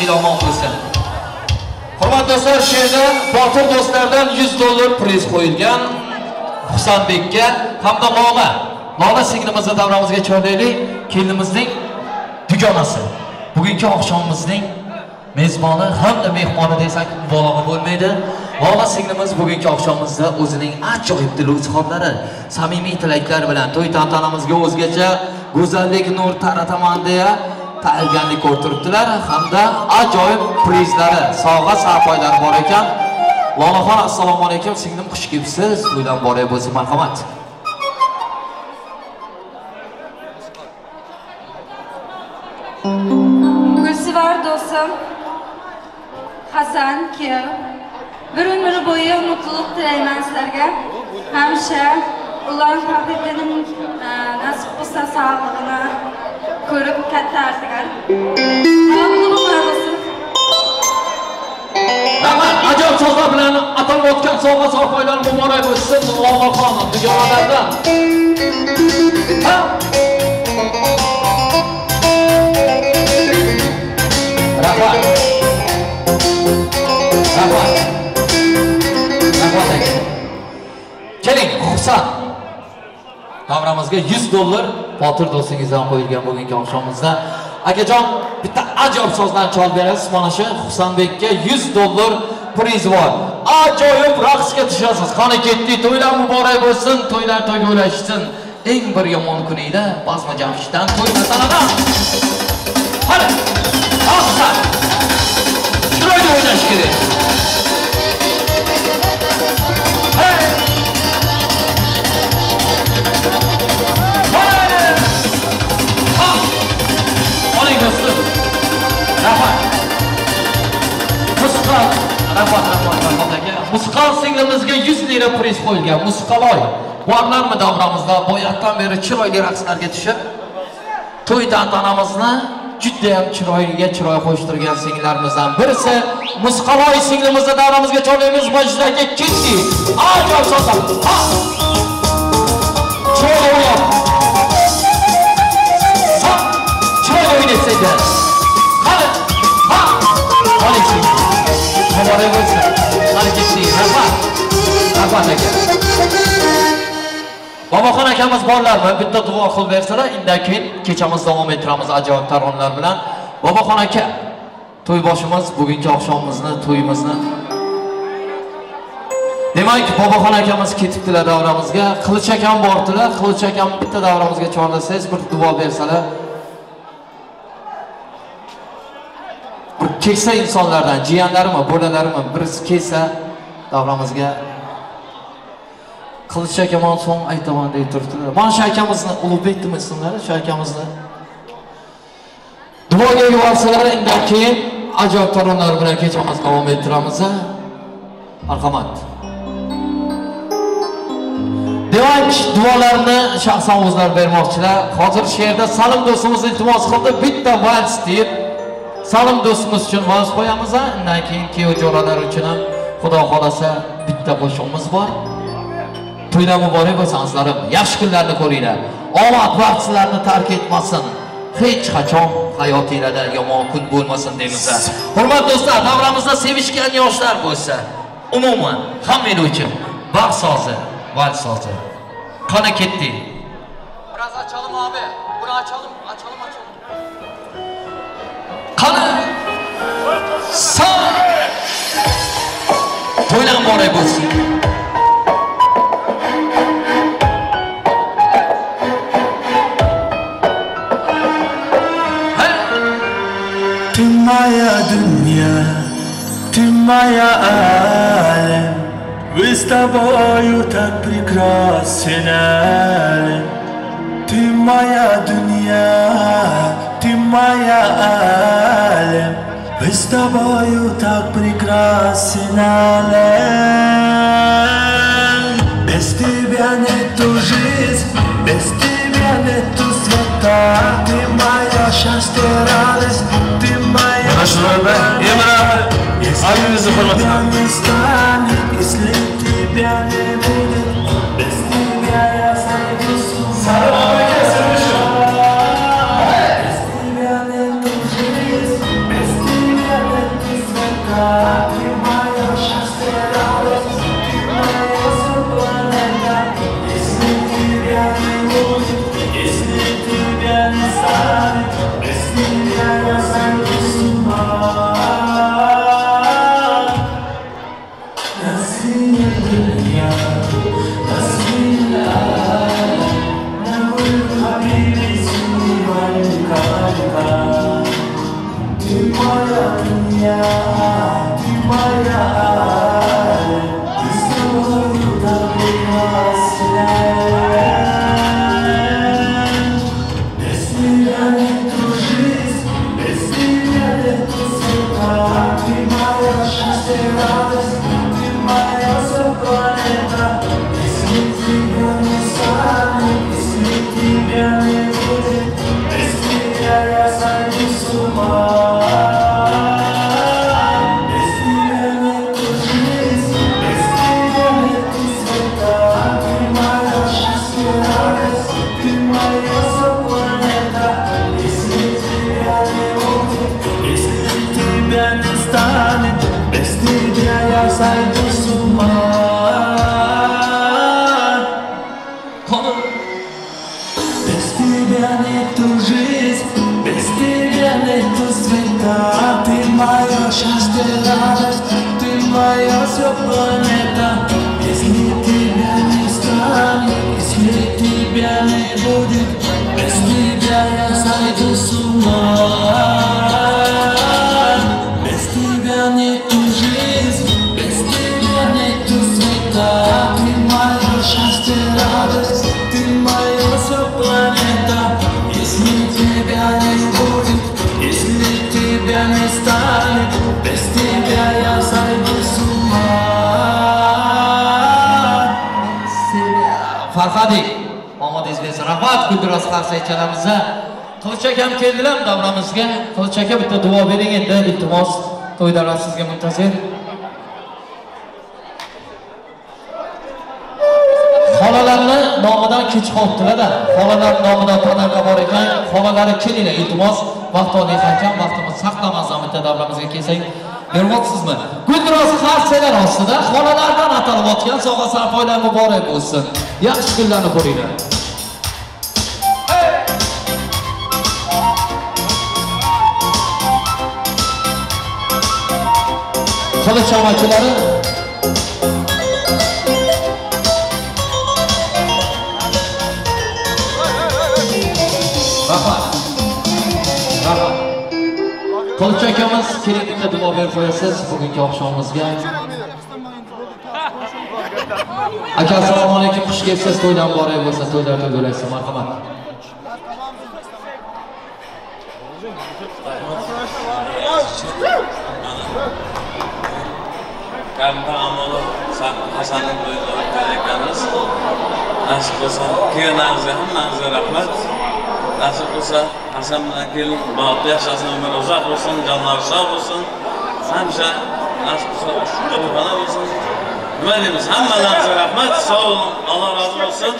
ishing omon bo'lsin. Hurmatli do'stlar, shu yerda botir do'stlardan $100 priz qo'yilgan Husanbekka hamda Lola singlimizni davramizga chorlaylik. Kelinimizning dugonasi. Bugungi oqshomimizning mezboni hamda mehmoni desak mubolag'a bo'lmaydi. Lola singlimiz bugungi oqshomimizda o'zining ajoyib dil izhorlari, samimiy tilaklar bilan to'y tantanamizga o'zgacha go'zallik nur tarataman deya tayyorgarlik ko'rtiribdilar hamda ajoyib prizlari, sovg'a sarfoylari bor ekan. Lolaxon, assalomu alaykum, singlim, xush kelibsiz. To'ydan boray bo'lsin, marhamat. Gulsivar do'stim Hasan kuyov, bir umr bo'yi mutluluk tilayman sizlarga. Hamisha ularning taqdirini nasib bo'lsa sog'lig'ini ko'rib katta arzigan. Rahmat, ajoyib so'zlar bilan atalayotgan sovg'a sarfoylar muborak bo'lsin. Lolaxon dugonalardan. Rahmat. Keling, Husan. Davramizga $100 botir do'stingizdan qo'yilgan bugungi oqshomimizda. Akajon, bitta ajoyib so'zdan chalib berasiz. Mana shu Husanbekka $100 priz bor. Ajoyib raqsga tushasiz. Qani ketdi, to'ylar muborak bo'lsin, to'ylar to'yga ulashsin. Eng bir yomon kuningda Bazma Jamshiddan to'y masaladan. Hadi. Husan. Chiroyli o'ynash kerak. Musiqal singlimizga 100 lira priz qo'yilgan. Musiqaloy borlarmi davramizda boyatdan beri chiroyli raqslarga tushib, to'y tantanamizni juda ham chiroyliga chiroy qo'shtirgan singlarimizdan birisi Musiqaloy singlimizni davramizga chorlaymiz. Boshidagi ketdi. Ajoyib so'zlar. Chiroyli o'yin. Chiroyli o'ynaysiz. Qani. Muborak bo'lsin. Harakatli, rahmat aka. Boboxon akamiz borlarmi? Bitta duo qilib bersalar, undan keyin kechamiz davom ettiramiz ajoyib taronlar bilan. Boboxon aka, to'y boshimiz bugungi oqshomimizni, to'yimizni. Demak, Boboxon akamiz ketibdilar davramizga. Qilich akam bordilar. Qilich akam bitta davramizga chorlasangiz, bir duo bersalar. Keksa insonlardan, jiyanlarimi, bolalarimi birisi kelsa davramizga Qilich akamon so'ng aytaman deb turibdilar. Mana shu akamizni Ulug'bek demasizlar, shu akamizni duoga yuborsalar, undan keyin ajoyib taronlar bilan kechamiz davom ettiramiz. Marhamat. Demak, duolarni shaxsan o'zlar bermoqchilar. Hozir shu yerda Salim do'stimiz iltimos qildi, bitta vals deb Salim do'stimiz uchun vals qo'yamiz. Undan keyin kuyov jo'ralar uchun ham Xudo xolasa bitta qo'shig'imiz bor. To'ylar muborak bo'lsin azizlarim. Yaxshi kunlarni ko'ringlar. Omad baxtsizlarni tark etmasin. Hech qachon hayotingizda yomon kun bo'lmasin deymiz. Hurmatli do'stlar, davramizda sevishgan yoshlar bo'lsa, umuman hamma uchun baxt sozi, vals sozi. Qani ketdi. Biroz achalim abi. Buni achalim. Qani sağ to'ylar muborak bo'lsin. Ты моя дунья, ты моя алем, вы с тобою так прекрасен. Ты моя дунья, ты моя алем, вы с тобою так прекрасен. Без тебя нету жизни, без тебя нету света. Ты моя счастье, радость, ты моя если тебя не станет, если тебя не будет, без тебя я сойду с ума. Без тебя нету жизни, без тебя Farhadik, Muhammad Izbesi, rahmat Gulduros Qarsaychalamizda. To'ychak ham keldilar davramizga. To'ychakka bitta duo bering endi, iltimos. To'ydalar sizga muntazir. Xolalarni nomidan kech qolibdilar-da. Xolalar nomidan panarga bor ekan. Xolalari kelinglar, iltimos. Vaqtoniy hakam vaqtimiz saqlamazdan bitta davramizga kelsak. Bermoqsizmi? Gulduros Qarsaylar ostida xolalardan atalib o'tgan sog'a sarfoylar muborak bo'lsin. Yaxshi kunlarni ko'ringlar. Qilich chamachilari rahmat. Qilich akamiz keling bitta duo berib qo'yasiz bugungi oqshomimizga. Aka assalomu alaykum, xush kelibsiz. To'ydan muborak bo'lsin, to'ylarda bo'laysiz. Marhamat. Karimda amolo Hasanning to'yida o'tkazganmiz. Nasib bo'lsa, kelganingizga hammangizga rahmat. Nasib bo'lsa, Hasan bilan kelin baxtli yashasin, umr uzoq bo'lsin, jonlari sog' bo'lsin. Hamisha nasib bo'lsa shukr bo'lsin. Nima deymiz? Hammalaringizga rahmat, sog' bo'ling, Alloh rozi bo'lsin.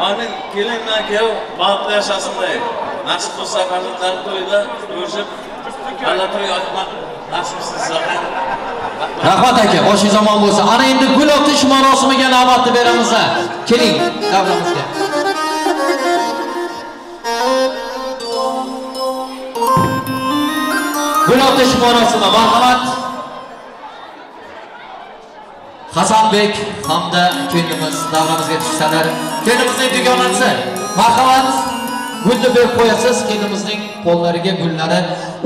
Ani kelin bilan kuyov baxtli yashasin deydi. Nasib bo'lsa, farzandlar to'yida ko'rishib, alla to'y ochmoq nasib sizga. Rahmat aka, boshingiz omon bo'lsin. Ana endi gul otish marosimiga navbatni beramiz. Keling, davramizga. Gul otish marosimi marhamat. Hasanbek hamda kelinimiz davramizga tushsalar, kelinimizning dugonasi. Marhamat. Gulni berib qo'yasiz kelinimizning qo'llariga gullari.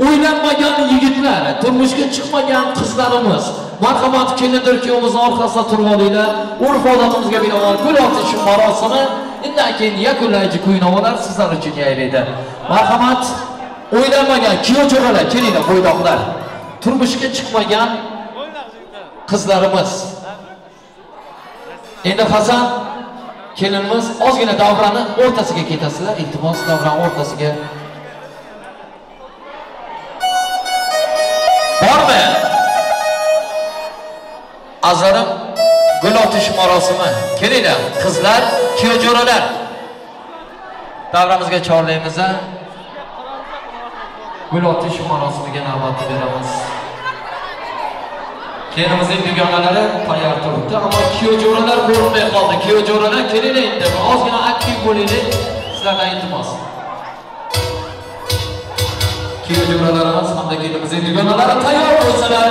O'ylanmagan yigitlar, turmushga chiqmagan qizlarimiz. Marhamat kelindir kuyovimiz orqasida turib olinglar. Urf odatimizga binoan gul otish marosimi undan keyin yakunlaychi kuy-novalar sizlar uchun yaylaydi. Marhamat, o'ylanmagan kuyov jo'ralar, kelinglar bo'ydoqlar. Turmushga chiqmagan qizlarimiz. Endi Hasan kelinimiz ozgina davrani o'rtasiga ketasizlar. Iltimos davran o'rtasiga. Bormi? Azarim gul otish marosimi. Kelinglar, qizlar, kuyovjo'ralar. Davramizga chorlaymiz. Gul otish marosimiga navbat beramiz. Kelinimizning dugonalari tayyor turibdi, ammo kuyovjo'ralar ko'rinmay qoldi. Kuyovjo'ralar kelinglar endi, ozgina aktiv bo'linglar. Sizlardan iltimos. Kuyovjo'larimiz hamda kelinimizning dugonalari tayyor bo'lsalar,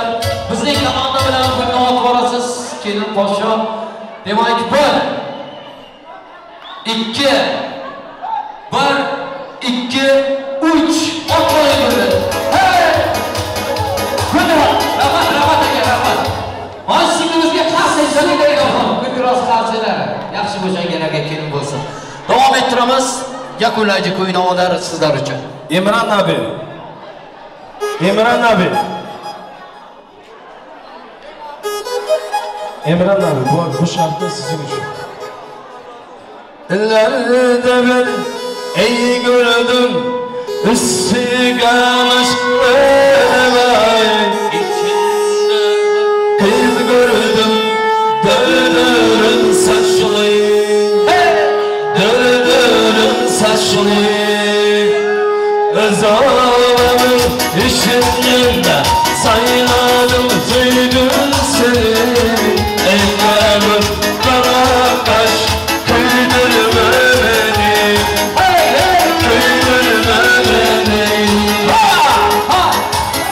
bizning komanda bilan birga olib borasiz. Kelin podsho. Demak, 1 2 1 2 3 otlaydi. Hey! Rahmat aka, rahmat. Mana singlimizga qarshi ishlaydigan ekan. Kunroz qarshilari. Yaxshi bo'shanganlarga kelin bo'lsin. Davom ettiramiz. Yakunlaydi qo'ynovalar sizlar uchun. Emran Nabi. Emran Nabi, bu şarkı sizin için. Ellerde ben ey gördüm ıssigamış içinde kız gördüm dördürün saçlı dördürün saçlı Özalımın işinde sayıladım duydum seni Ellerim kara kaş kıydırma beni Kıydırma beni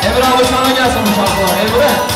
Emre abi sana gelsin bu şarkılar. Emre.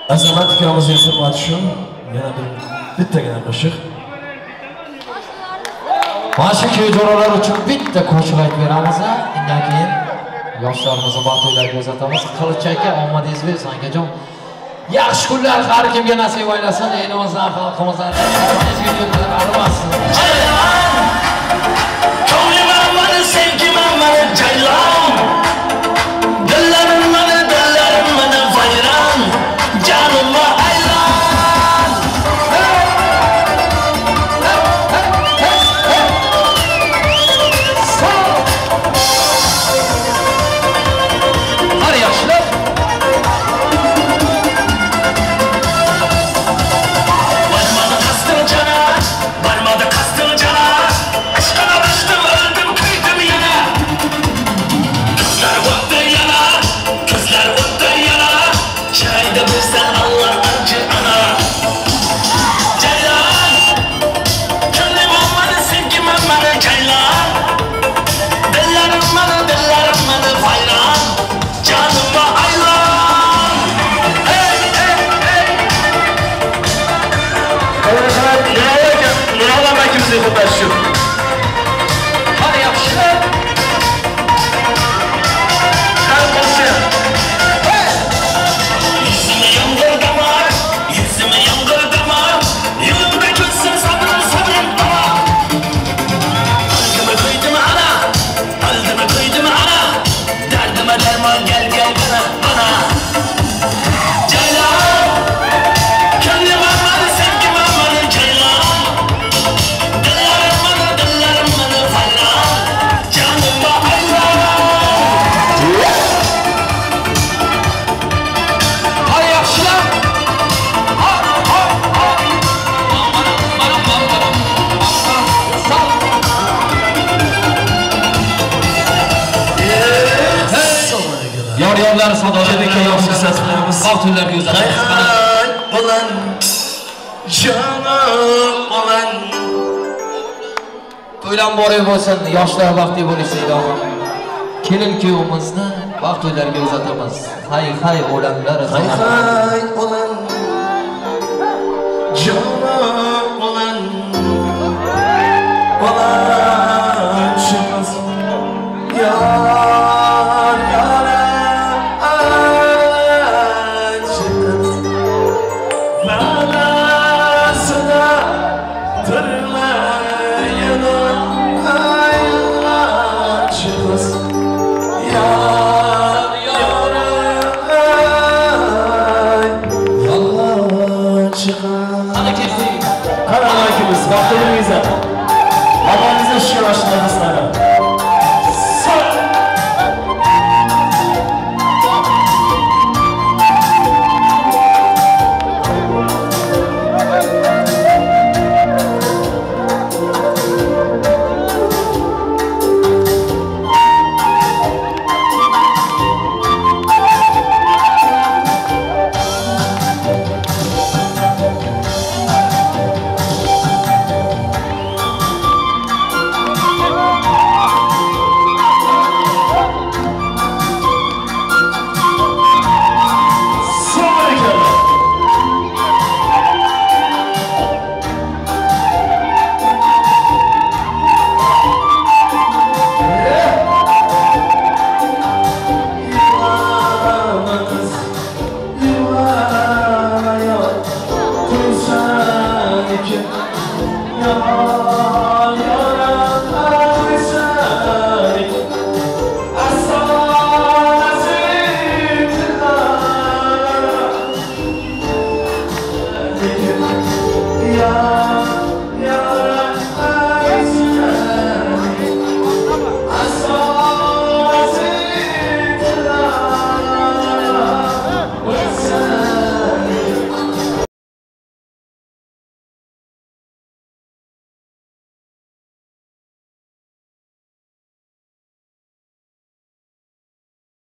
Azamat ikramizga hurmat shu. Yana bittagina qo'shiq. Mana shu kuyovjo'ralar uchun bitta qo'shiq aytib beramiz. Undan keyin yoshlarimizni bato'ylarga uzatamiz. Qilich aka, omadingiz sangajon. Yaxshi kunlar har kimga nasib aylasin. Elimizdan, xalqimizdan bizga yo'llar arimasin. To'yman, mana sevgiman, mana jaylon. Faryonlar sadolarida yo'qsiz seslaymiz. Xalq to'ylariga uzatamiz. Hay olan canım olan To'ylan bori bo'lsin, yoshlar vaqti bo'lsa ilohim. Kelin kuyovimizni vaqt to'ylariga uzatamiz. Hay olamlar. Hay olan canım olan şımız ya